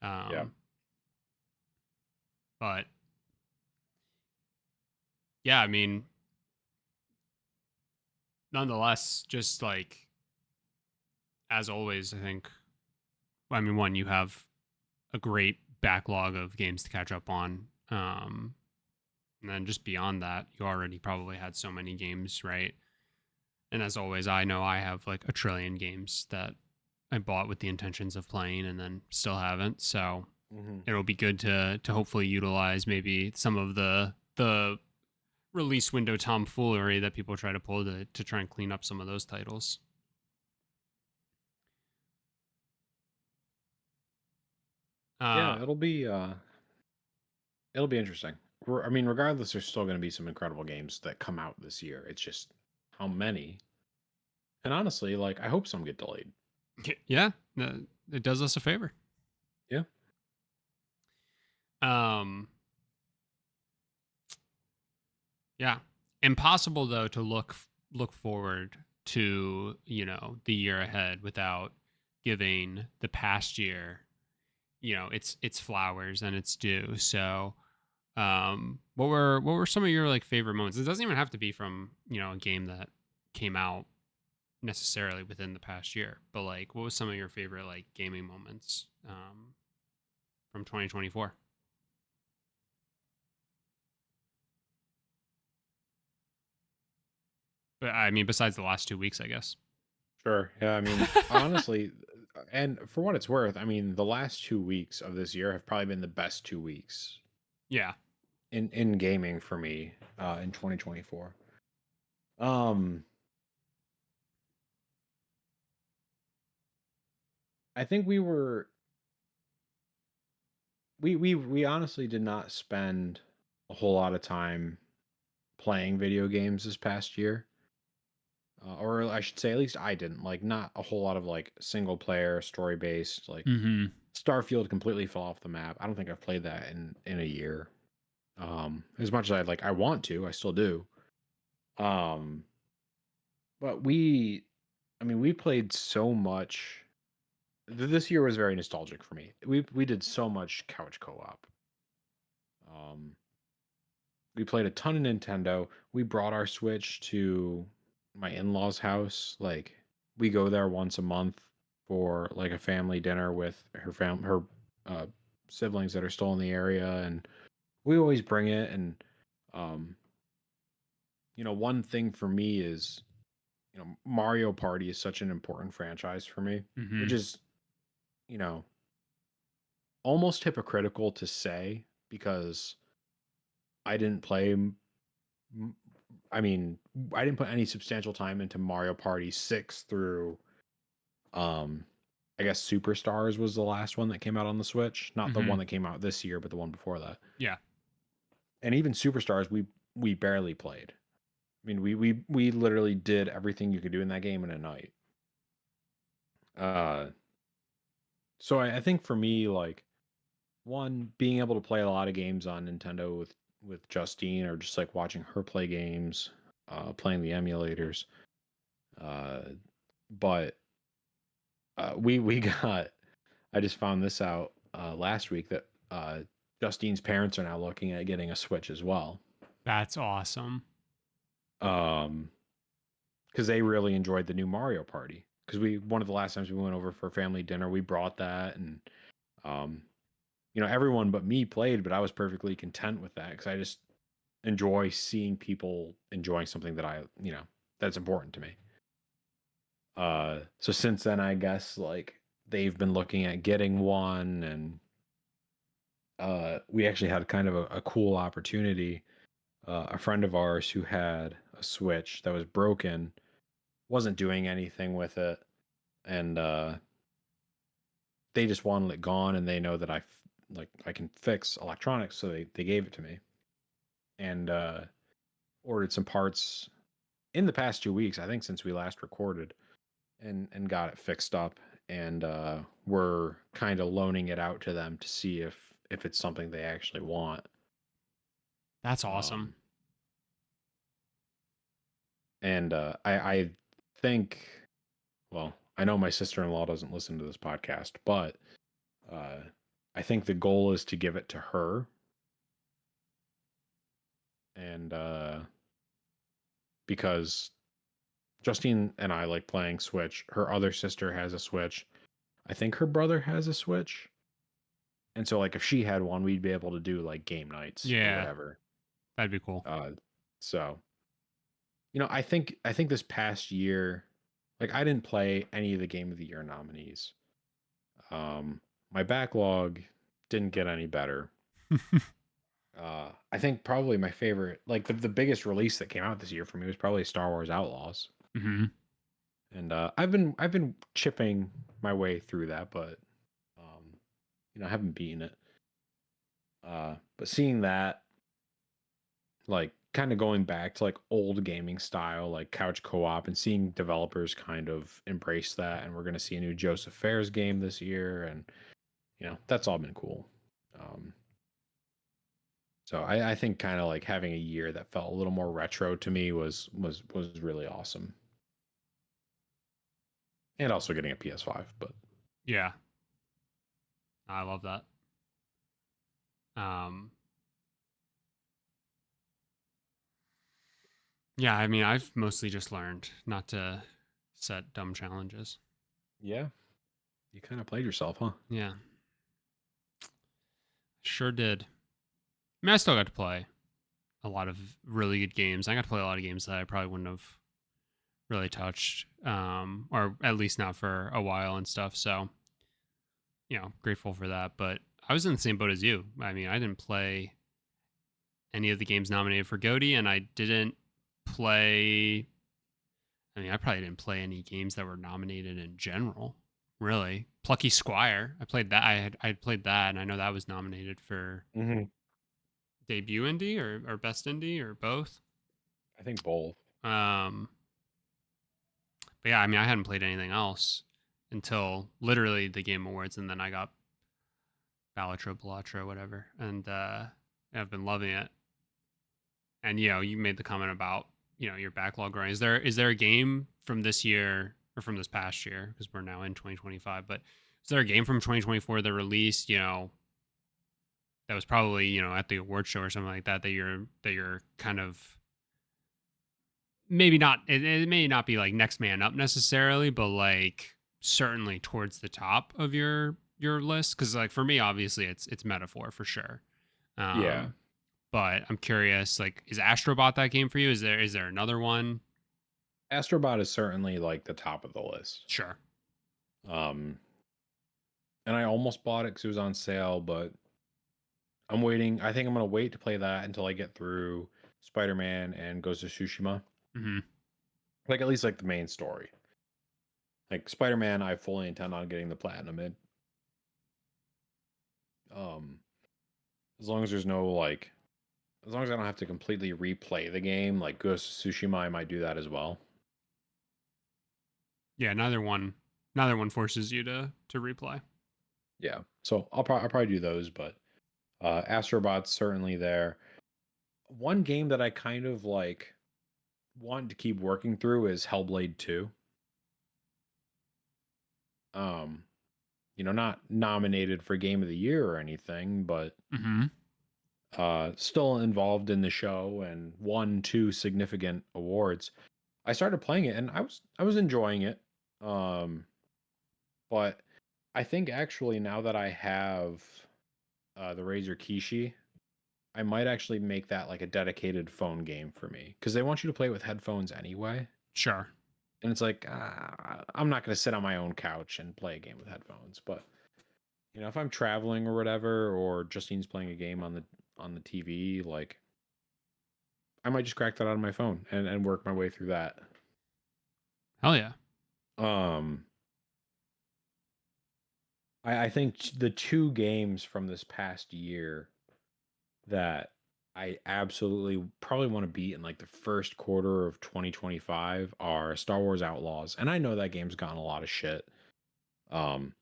Yeah. Um, but yeah, I mean, nonetheless, just like as always, I think. I mean, one, you have a great backlog of games to catch up on. And then just beyond that, you already probably had so many games, right? And as always, I know I have like a trillion games that I bought with the intentions of playing and then still haven't. So Hmm. it'll be good to hopefully utilize maybe some of the release window tomfoolery that people try to pull to try and clean up some of those titles. Uh, Yeah, it'll be interesting. I mean, regardless, there's still going to be some incredible games that come out this year. It's just how many. And honestly, like I hope some get delayed. yeah, it does us a favor. Yeah. Um, yeah, impossible though to look forward to the year ahead without giving the past year its flowers and its due. So what were some of your like favorite moments? It doesn't even have to be from a game that came out necessarily within the past year, but like what was some of your favorite like gaming moments from 2024? But I mean, besides the last 2 weeks, I guess. Sure. Yeah, I mean, honestly, and for what it's worth, I mean, the last 2 weeks of this year have probably been the best 2 weeks Yeah. in gaming for me, in 2024. Um, I think we honestly did not spend a whole lot of time playing video games this past year. Or I should say, at least I didn't. Like, not a whole lot of like single player, story based. Like, Mm-hmm. Starfield completely fell off the map. I don't think I've played that in a year. As much as I want to, I still do. Um, but I mean, we played so much. This year was very nostalgic for me. We did so much couch co-op. Um, we played a ton of Nintendo. We brought our Switch to my in-laws' house. Like, we go there once a month for like a family dinner with her uh siblings that are still in the area, and we always bring it. And um one thing for me is, Mario Party is such an important franchise for me, Mm-hmm. which is, you know, almost hypocritical to say because I didn't play m- I mean, I didn't put any substantial time into Mario Party 6 through um I guess Superstars was the last one that came out on the Switch, not the Mm-hmm. one that came out this year, but the one before that. Yeah. And even Superstars we barely played. I mean, we literally did everything you could do in that game in a night. Uh so I think for me, like, one, being able to play a lot of games on Nintendo with Justine, or just like watching her play games, playing the emulators. Uh but we got I just found this out last week that Justine's parents are now looking at getting a Switch as well. That's awesome. Um, because they really enjoyed the new Mario Party. Because one of the last times we went over for family dinner, we brought that, and um, everyone but me played, but I was perfectly content with that because I just enjoy seeing people enjoying something that that's important to me. So since then, I guess, like, they've been looking at getting one, and we actually had kind of a cool opportunity. A friend of ours who had a Switch that was broken, wasn't doing anything with it, and they just wanted it gone, and they know that like I can fix electronics, so they gave it to me, and ordered some parts in the past 2 weeks, I think, since we last recorded, and got it fixed up, and we're kind of loaning it out to them to see if it's something they actually want. That's awesome. Um, and I think, well, I know my sister-in-law doesn't listen to this podcast, but uh, I think the goal is to give it to her, and because Justine and I like playing Switch. Her other sister has a Switch. I think her brother has a Switch. And so, like, if she had one, we'd be able to do like game nights or Yeah. whatever. That'd be cool. Uh, so I think this past year, like, I didn't play any of the Game of the Year nominees. My backlog didn't get any better. I think probably my favorite, like, the biggest release that came out this year for me was probably Star Wars Outlaws, Mm-hmm. and I've been chipping my way through that, but I haven't beaten it. But seeing that, like, kind of going back to like old gaming style, like couch co-op, and seeing developers kind of embrace that, and we're gonna see a new Joseph Fares game this year, and that's all been cool. Um, so I think kind of like having a year that felt a little more retro to me was really awesome, and also getting a PS5. But Yeah. I love that. Um, yeah, I mean, I've mostly just learned not to set dumb challenges. yeah, you kind of played yourself, huh? Yeah. Sure did. I mean, I still got to play a lot of really good games. I got to play a lot of games that I probably wouldn't have. really touched, or at least not for a while and stuff. So, grateful for that. But I was in the same boat as you. I mean, I didn't play any of the games nominated for GOTY, and I didn't play. I mean, I probably didn't play any games that were nominated in general. Really, Plucky Squire. I played that. I had played that, and I know that was nominated for Hmm. debut indie or best indie or both. I think both. Um, but yeah, I mean, I hadn't played anything else until literally the Game Awards, and then I got Ballatra, whatever, and I've been loving it. And you made the comment about your backlog growing. Is there a game from this year or from this past year, because we're now in 2025, but is there a game from 2024 that released that was probably at the award show or something like that that you're kind of maybe not, it may not be like next man up necessarily, but like certainly towards the top of your list? Because like for me, obviously it's Metaphor for sure. Yeah. um but I'm curious, like, is Astrobot that game for you? Is there another one? Astrobot is certainly like the top of the list. Sure. Um, and I almost bought it because it was on sale, but I'm waiting. I think I'm gonna wait to play that until I get through Spider-Man and Ghost of Tsushima. Hmm. Like at least like the main story. Like Spider-Man, I fully intend on getting the platinum in. Um, as long as there's no like, as long as I don't have to completely replay the game, like Ghost of Tsushima, I might do that as well. Yeah, neither one forces you to replay. Yeah. So I'll probably do those, but Astrobot's certainly there. One game that I kind of like want to keep working through is Hellblade 2. Um, not nominated for Game of the Year or anything, but Hmm. still involved in the show and won two significant awards. I started playing it and I was enjoying it. Um, but I think actually now that I have the Razer Kishi, I might actually make that like a dedicated phone game for me because they want you to play it with headphones anyway. Sure. And it's like I'm not going to sit on my own couch and play a game with headphones, but if I'm traveling or whatever, or Justine's playing a game on the TV, like I might just crack that out on my phone and work my way through that. Hell yeah. Um, I think the two games from this past year that I absolutely probably want to beat in like the first quarter of 2025 are Star Wars Outlaws, and I know that game's gotten a lot of shit. Um,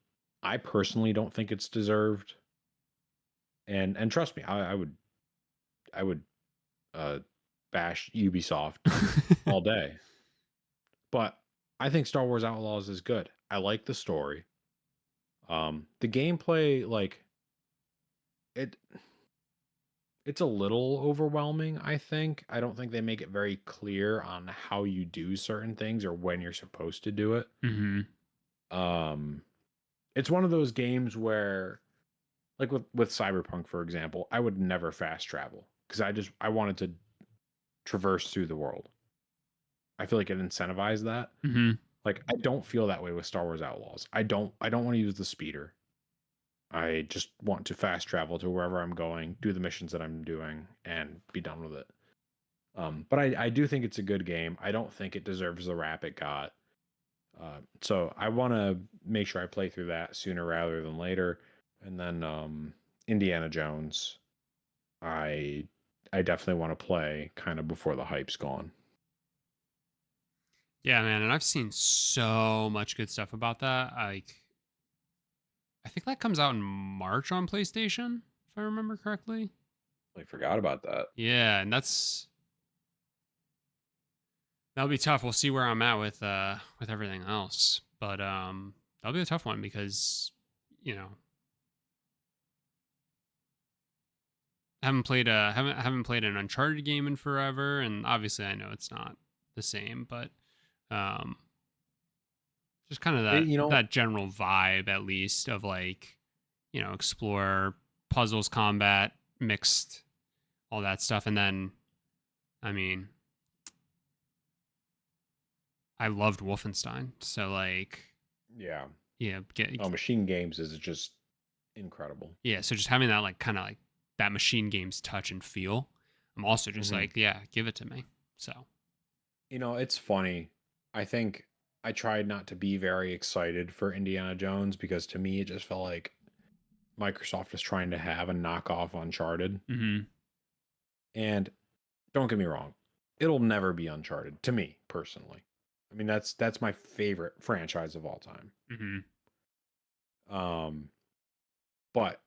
I personally don't think it's deserved, and trust me, I would uh bash Ubisoft all day. But I think Star Wars Outlaws is good. I like the story. The gameplay, like it it's a little overwhelming, I think. I don't think they make it very clear on how you do certain things or when you're supposed to do it. Hmm. Um it's one of those games where like with Cyberpunk for example, I would never fast travel because I wanted to traverse through the world. I feel like it incentivized that. Hmm. Like I don't feel that way with Star Wars Outlaws. I don't want to use the speeder. I just want to fast travel to wherever I'm going, do the missions that I'm doing, and be done with it. But I do think it's a good game. I don't think it deserves the rap it got. So I want to make sure I play through that sooner rather than later. And then Indiana Jones, I I definitely want to play kind of before the hype's gone. Yeah, man, and I've seen so much good stuff about that. Like, I think that comes out in March on PlayStation, if I remember correctly. I forgot about that. Yeah, and that'll be tough. We'll see where I'm at with everything else. But that'll be a tough one because, you know, haven't played an Uncharted game in forever, and obviously I know it's not the same, but um just kind of It, that you know, that general vibe at least of like, explore, puzzles, combat, mixed, all that stuff. And then I mean, I loved Wolfenstein. So like, Yeah. yeah, Oh, Machine Games is just incredible. yeah. So just having that like kind of like that machine games touch and feel. I'm also just Hmm. like, yeah, give it to me. So It's funny. I think I tried not to be very excited for Indiana Jones because to me it just felt like Microsoft was trying to have a knockoff Uncharted. hmm And don't get me wrong, it'll never be Uncharted to me personally. I mean, that's my favorite franchise of all time. hmm Um, but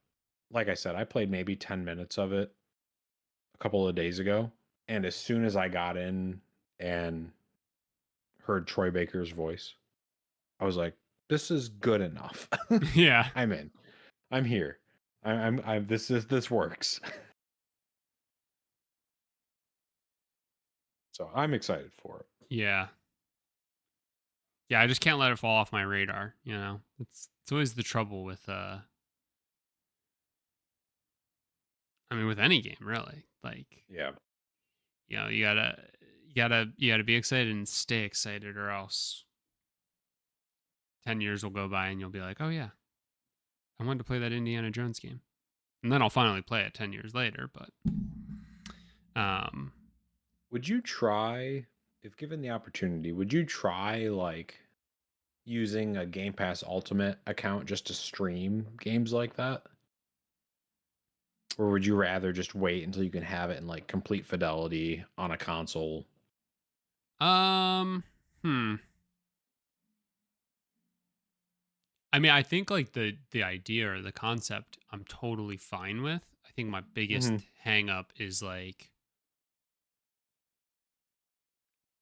like I said, I played maybe 10 minutes of it a couple of days ago, and as soon as I got in and heard Troy Baker's voice, I was like, this is good enough. yeah, I'm in. I'm here. I'm this works. So I'm excited for it. yeah, yeah. I just can't let it fall off my radar. It's always the trouble with I mean, with any game really. Like, Yeah. you gotta be excited and stay excited, or else 10 years will go by and you'll be like, oh yeah, I wanted to play that Indiana Jones game, and then I'll finally play it 10 years later. But um, Would you try, if given the opportunity, would you try like using a Game Pass Ultimate account just to stream games like that? Or would you rather just wait until you can have it in like complete fidelity on a console? um, hmm. I mean, I think like the idea or the concept, I'm totally fine with. I think my Hmm. biggest hang up is like,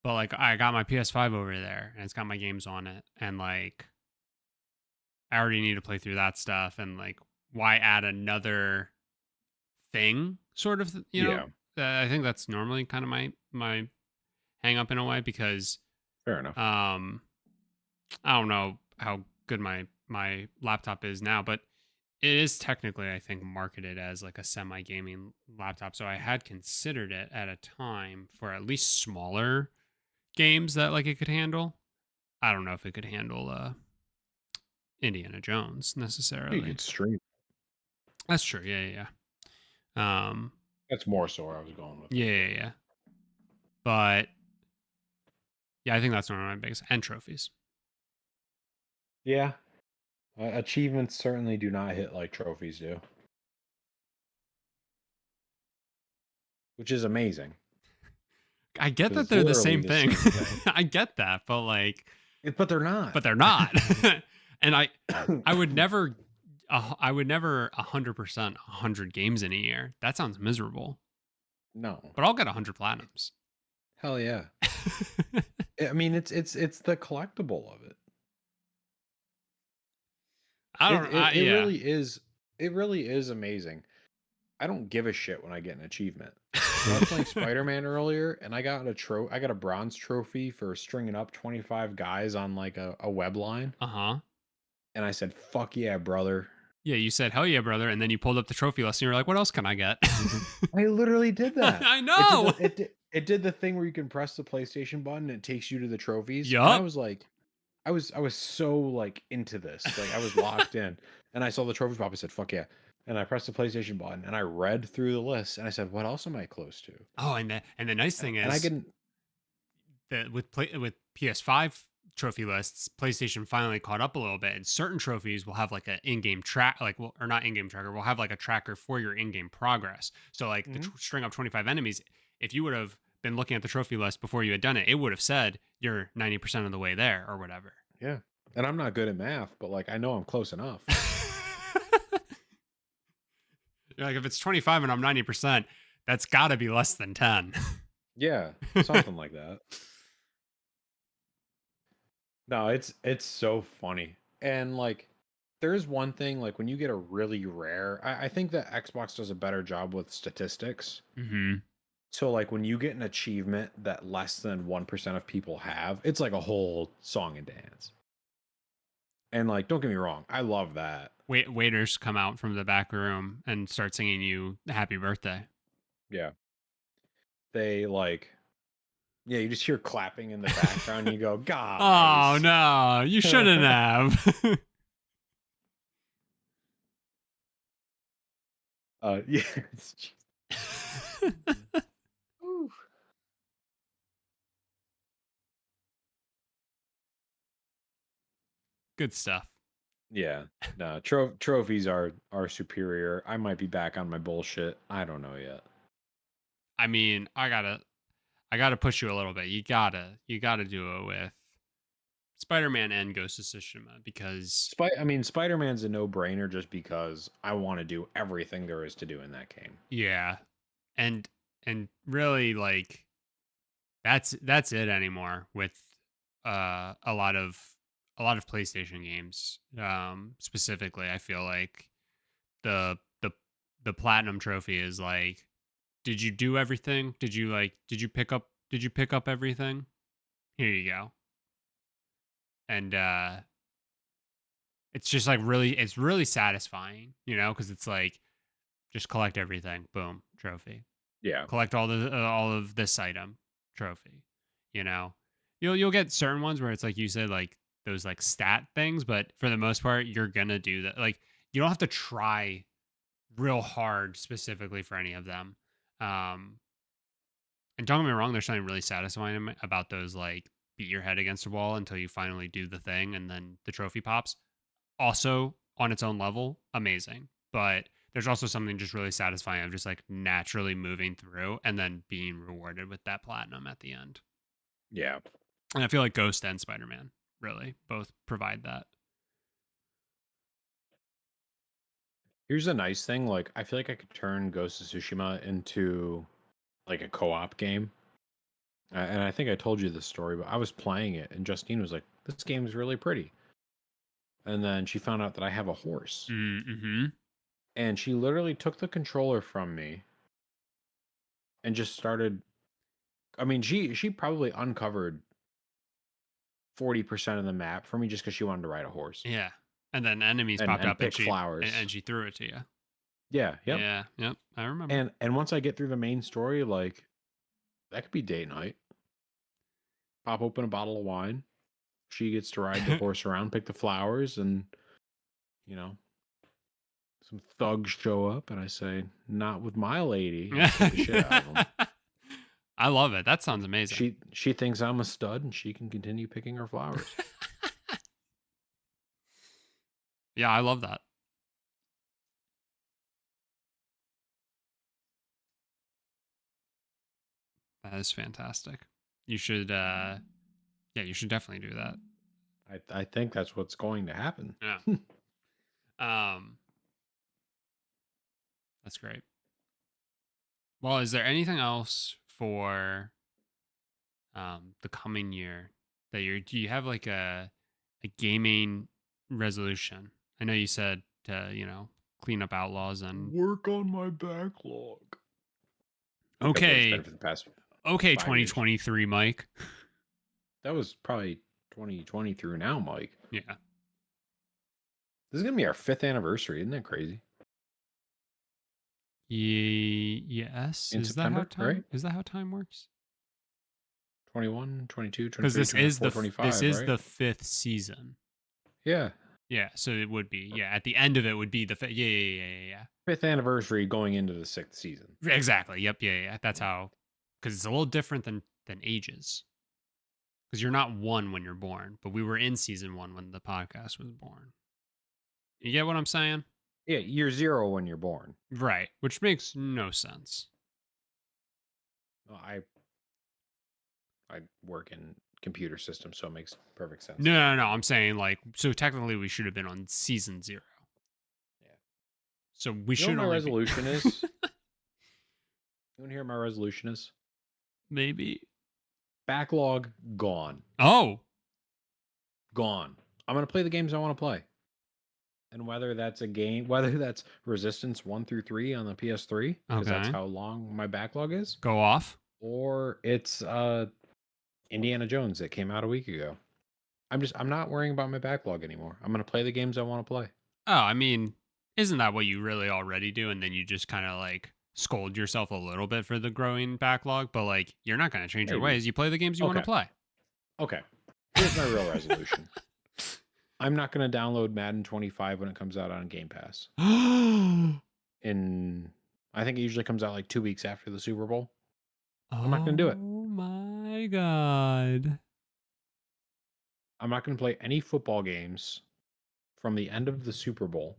but like I got my PS5 over there and it's got my games on it, and like I already need to play through that stuff, and like why add another thing, sort of, Yeah, I think that's normally kind of my hang up in a way, because fair enough. um I don't know how good my laptop is now, but it is technically, I think, marketed as like a semi gaming laptop. So I had considered it at a time for at least smaller games that like it could handle. I don't know if it could handle Indiana Jones You necessarily. could stream. That's true. Yeah, yeah, yeah. That's more so where I was going with Yeah, it, yeah, but yeah. But yeah, I think that's one of my biggest, and trophies. yeah, achievements certainly do not hit like trophies do, which is amazing I get because that it's they're the literally same the thing. same thing. I get that, but like, But they're not. but they're not. And I would never, I would never 100% 100 games in a year. That sounds miserable. No. But I'll get 100 platinums. Hell yeah. I mean, it's the collectible of it. I It don't. it it Yeah. really is it really is amazing. I don't give a shit when I get an achievement. I was playing Spider-Man earlier and I got a bronze trophy for stringing up 25 guys on like a web line. Uh huh. And I said, "Fuck yeah, brother." Yeah, you said hell yeah, brother, and then you pulled up the trophy list and you were like, "What else can I get?" I literally did that. I know. It did the thing where you can press the PlayStation button and it takes you to the trophies. And I Yup. was like, I was so like into this. Like I was locked in. And I saw the trophy pop. I said, "Fuck yeah." And I pressed the PlayStation button and I read through the list and I said, "What else am I close to?" Oh, and the nice thing And I is can that with PS5 trophy lists, PlayStation finally caught up a little bit, and certain trophies will have like an in-game track, like, well, or not in-game tracker, will have like a tracker for your in-game progress. So like the Mhm. string up 25 enemies, if you would have been looking at the trophy list before you had done it, it would have said you're 90% of the way there or whatever. Yeah. And I'm not good at math, but like I know I'm close enough. You're like, if it's 25 and I'm 90%, that's got to be less than 10. Yeah, something like that. No, it's so funny. And like there's one thing like when you get a really rare, I think that Xbox does a better job with statistics. hmm So like when you get an achievement that less than 1% of people have, it's like a whole song and dance. And like don't get me wrong, I love that. Waiters come out from the back room and start singing you happy birthday. Yeah. They like Yeah, you just hear clapping in the background. And you go, Oh guys. no, you shouldn't have. Yeah. Ooh. Good stuff. Yeah. No, trophies are superior. I might be back on my bullshit. I don't know yet. I mean, I gotta push you a little bit. You gotta do it with Spider-Man and Ghost of Tsushima because I mean, Spider-Man's a no-brainer just because I want to do everything there is to do in that game. yeah, and really like that's it anymore with a lot of PlayStation games. Specifically, I feel like the the the platinum trophy is like, did you do everything? Did you pick up everything? Here you go. And it's just like it's really satisfying, because it's like just collect everything, boom, trophy. Yeah. Collect all of this item, trophy. You know, you'll get certain ones where it's like you said, like those like stat things, but for the most part, you're gonna do that. Like you don't have to try real hard specifically for any of them. Um, and don't get me wrong, there's something really satisfying about those like beat your head against a wall until you finally do the thing and then the trophy pops. Also on its own level, amazing. But there's also something just really satisfying of just like naturally moving through and then being rewarded with that platinum at the end. Yeah. And I feel like Ghost and Spider-Man really both provide that. Here's a nice thing. Like, I feel like I could turn Ghost of Tsushima into like a co-op game. And I think I told you this story, but I was playing it, and Justine was like, "This game is really pretty." And then she found out that I have a horse, Mm-hmm. and she literally took the controller from me and just started. I mean, she probably uncovered 40% of the map for me just because she wanted to ride a horse Yeah. And then enemies and popped and up and pick she flowers. and she threw it to you. Yeah, yep. Yeah. Yep. I remember. And once I get through the main story, like that could be date night. Pop open a bottle of wine. She gets to ride the horse around, pick the flowers, and you know, some thugs show up, and I say, "Not with my lady," and I kick the shit out of them. I love it. That sounds amazing. She thinks I'm a stud, and she can continue picking her flowers. Yeah, I love that. That is fantastic. You should yeah, you should definitely do that. I think that's what's going to happen. Yeah. Um that's great. Well, is there anything else for the coming year that do you have like a gaming resolution? I know you said to, clean up Outlaws and Work on my backlog. That's what it's been okay. for the past Okay, 5 years. 2023, Mike. That was probably 2020 through now, Mike. Yeah. This is gonna be our 5th anniversary. Isn't that crazy? Yes. In September, right? Is that how time works? 21, 22, Because 23, 24, this 25, is right? the 5th season. Yeah. Yeah, so it would be. Yeah, at the end of it would be the yeah, yeah, yeah, yeah, 5th anniversary going into the 6th season. yeah. Exactly. Yep. Yeah, yeah, yeah. That's Yeah. how. Because it's a little different than ages. Because you're not one when you're born, but we were in season one when the podcast was born. You get what I'm saying? Yeah, year 0 when you're born. Right. Which makes no sense. Well, I work in computer systems, so it makes perfect sense. No, no, no. I'm saying like so technically we should have been on season 0. Yeah. So we You know should what my only be resolution is? You want to hear what my resolution is? maybe. Backlog gone. Oh. Gone. I'm going to play the games I want to play. And whether that's a game, whether that's Resistance 1 through 3 on the PS3, because that's Okay. how long my backlog is, Go off. or it's Indiana Jones that came out a week ago. I'm not worrying about my backlog anymore. I'm going to play the games I want to play. Oh, I mean, isn't that what you really already do? And then you just kind of like scold yourself a little bit for the growing backlog, but like you're not going to change your Maybe. ways. You play the games you want to Okay. play. Okay. Here's my real resolution. I'm not going to download Madden 25 when it comes out on Game Pass. Oh In I think it usually comes out like 2 weeks after the Super Bowl. I'm not going to do it. my god. I'm not going to play any football games from the end of the Super Bowl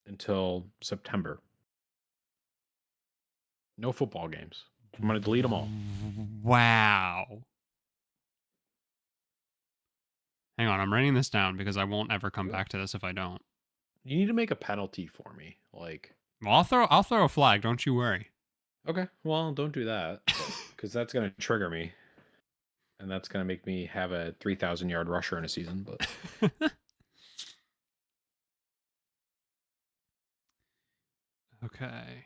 until September. No football games. I'm going to delete them all. Wow. Hang on, I'm writing this down because I won't ever come Good. back to this if I don't. You need to make a penalty for me. Like, Well, I'll throw a flag, don't you worry. okay, well, don't do that because that's going to trigger me. And that's going to make me have a 3,000-yard rusher in a season. But Okay.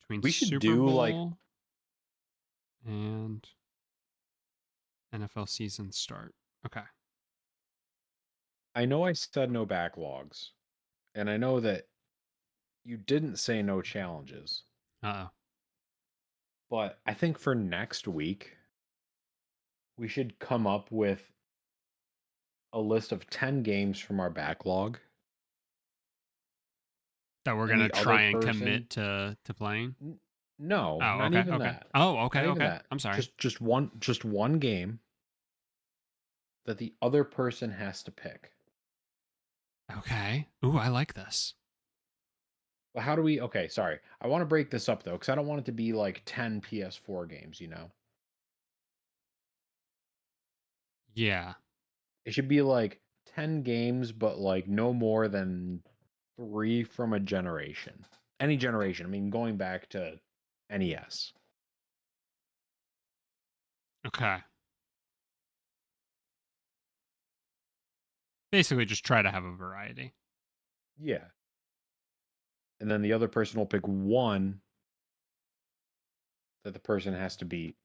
Between we should Super do like, Bowl and NFL season start. Okay. I know I said no backlogs, and I know that you didn't say no challenges, Uh-oh. but I think for next week, we should come up with a list of 10 games from our backlog. That we're And gonna the other try and person, commit to playing. no, Oh, not okay, even okay. that. Oh, Not okay, even okay. that. I'm sorry. Just one game that the other person has to pick. Okay. Ooh, I like this. But how do we? Okay, sorry. I want to break this up though, because I don't want it to be like 10 PS4 games. Yeah. It should be like 10 games, but like no more than 3 from a generation. Any generation. I mean, going back to NES. Okay. Basically, just try to have a variety. Yeah. And then the other person will pick one that the person has to beat.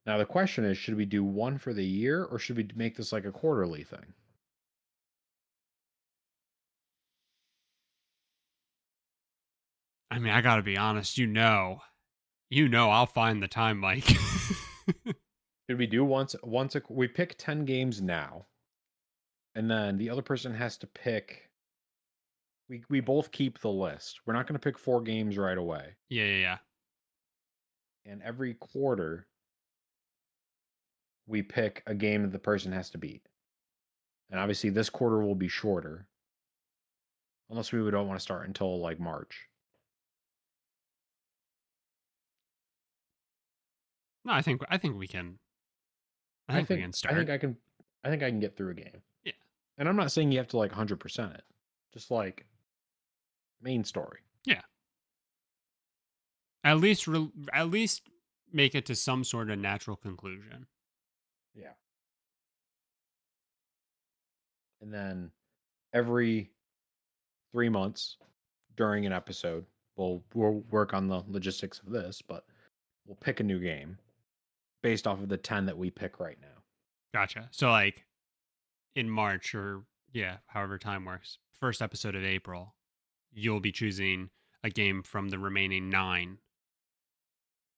Now, the question is, should we do one for the year or should we make this like a quarterly thing? I mean, I gotta be honest. I'll find the time, Mike. Should we do we pick 10 games now, and then the other person has to pick. We both keep the list. We're not going to pick 4 games right away. Yeah. And every quarter, we pick a game that the person has to beat. And obviously, this quarter will be shorter, unless we don't want to start until like March. No, I think we can. I think we can I think start. I can I think I can get through a game. Yeah. And I'm not saying you have to like 100% it. Just like main story. Yeah. At least make it to some sort of natural conclusion. Yeah. And then every 3 months during an episode, we'll work on the logistics of this, but we'll pick a new game based off of the 10 that we pick right now. Gotcha. So like in March or yeah, however time works, first episode of April, you'll be choosing a game from the remaining 9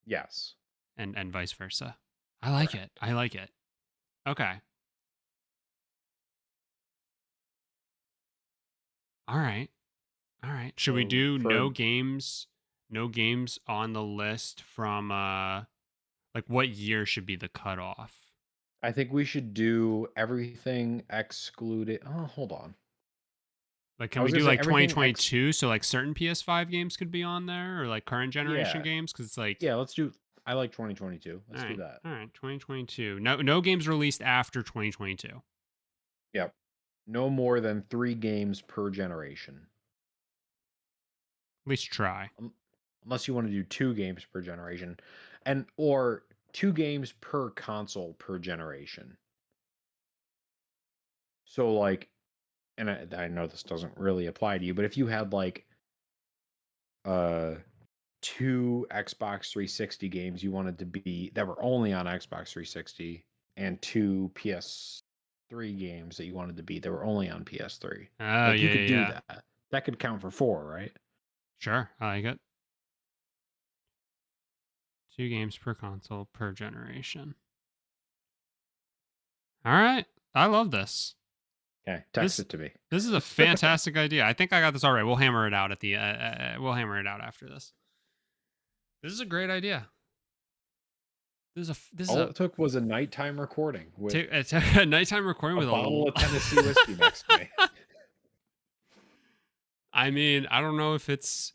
Yes. and vice versa. I like it. Correct. I like it. Okay. All right. All right. Should we So do for no games on the list from like what year should be the cutoff? I think we should do everything excluded. Oh, hold on. Like I can we was gonna do say like everything 2022 so like certain PS5 games could be on there or like current generation yeah. games cuz it's like Yeah, let's do I like 2022. all Let's do right. that. All right, 2022. No games released after 2022. At Yep. No more than 3 games per generation. least try. Unless you want to do 2 games per generation and or 2 games per console per generation. So like and I know this doesn't really apply to you, but if you had like uh 2 Xbox 360 games you wanted to be that were only on Xbox 360 and 2 PS3 games that you wanted to be that were only on PS3. Oh, Like you yeah, could yeah, do yeah. that. That could count for 4, right? Sure, I like it. 2 games per console per generation. All right, I love this. Okay, text This it to me. this is a fantastic idea. I think I got this all right. We'll hammer it out at the. We'll hammer it out after this. This is a great idea. This is All a it took was a nighttime recording with it's a nighttime recording a with bottle of Tennessee whiskey next to me. I mean, I don't know if it's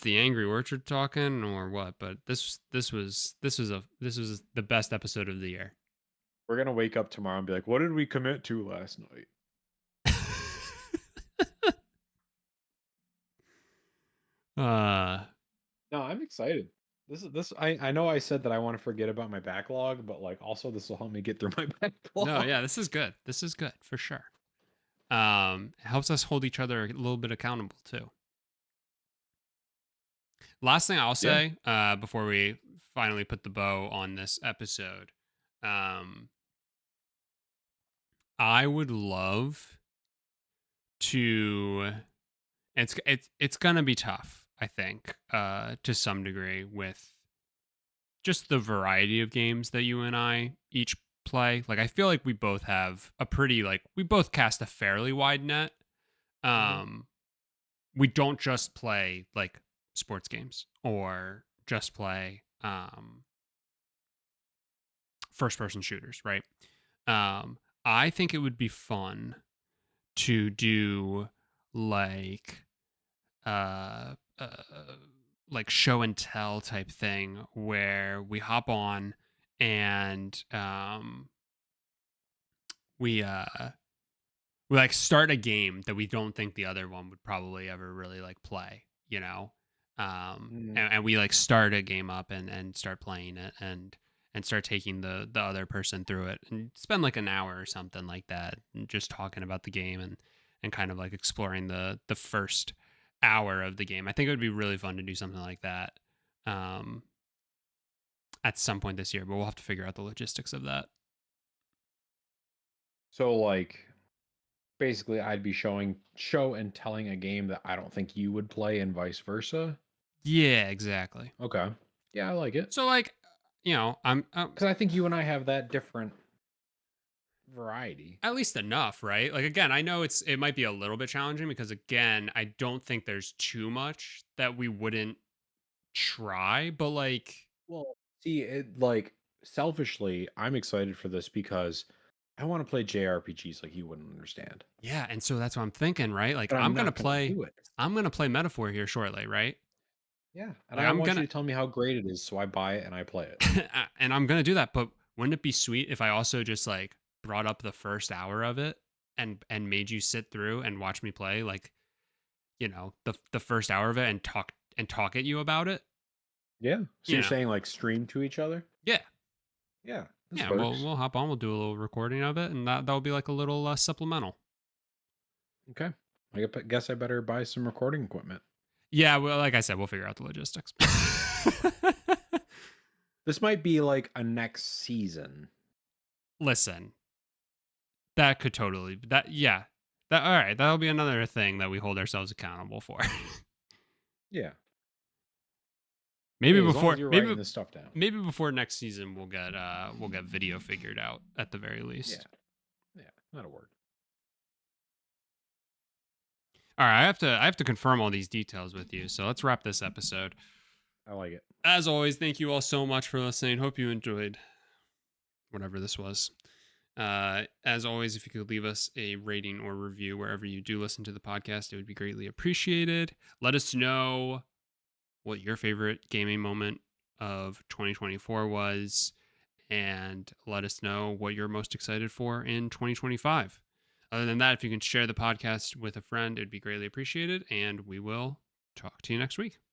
the Angry Orchard talking or what, but this was the best episode of the year. We're gonna wake up tomorrow and be like, "What did we commit to last night?" uh No, I'm excited. This. I know I said that I want to forget about my backlog, but like also this will help me get through my no, backlog. yeah, this is good. This is good for sure. It helps us hold each other a little bit accountable too. Last thing I'll Yeah. say, before we finally put the bow on this episode, um, I would love to. It's gonna be tough, I think, to some degree with just the variety of games that you and I each play. Like, I feel like we both have a pretty we both cast a fairly wide net. Mhm. Um, we don't just play like sports games or just play first person shooters, right? I think it would be fun to do like uh, uh like show and tell type thing where we hop on and we we like start a game that we don't think the other one would probably ever really like play, you know. Mhm. And we like start a game up and start playing it and start taking the other person through it and spend like an hour or something like that and just talking about the game and kind of like exploring the first hour of the game. I think it would be really fun to do something like that um at some point this year, but we'll have to figure out the logistics of that. So like basically I'd be show and telling a game that I don't think you would play and vice versa. Yeah, exactly. Okay. Yeah, I like it. So like, I'm Cuz I think you and I have that different variety. at least enough, right? Like again, I know it might be a little bit challenging because again, I don't think there's too much that we wouldn't try, but like Well, see, it like selfishly, I'm excited for this because I want to play JRPGs like you wouldn't understand. yeah, and so that's what I'm thinking, right? Like But I'm not going to do it. I'm going to play Metaphor here shortly, right? Yeah, and Like I I'm want going you to to tell me how great it is so I buy it and I play it. and I'm going to do that, but wouldn't it be sweet if I also just like brought up the first hour of it and made you sit through and watch me play like, the first hour of it and talk at you about it? Yeah. So You you're know. saying like stream to each other? Yeah. Yeah, this Yeah, we'll works. we'll hop on. We'll do a little recording of it, and that'll be like a little supplemental. Okay. Guess I better buy some recording equipment. Yeah, well, like I said, we'll figure out the logistics. This might be like a next season. Listen, that could totally that yeah. That all right. That'll be another thing that we hold ourselves accountable for. Yeah. maybe Hey, as long as before you're maybe writing this stuff down. maybe before next season we'll get video figured out at the very Yeah. least. Yeah. That'll work. All right, I have to confirm all these details with you. So let's wrap this episode. I like it. As always, thank you all so much for listening. Hope you enjoyed whatever this was. As always, if you could leave us a rating or review wherever you do listen to the podcast, it would be greatly appreciated. Let us know what your favorite gaming moment of 2024 was, and let us know what you're most excited for in 2025. Other than that, if you can share the podcast with a friend, it would be greatly appreciated, and we will talk to you next week.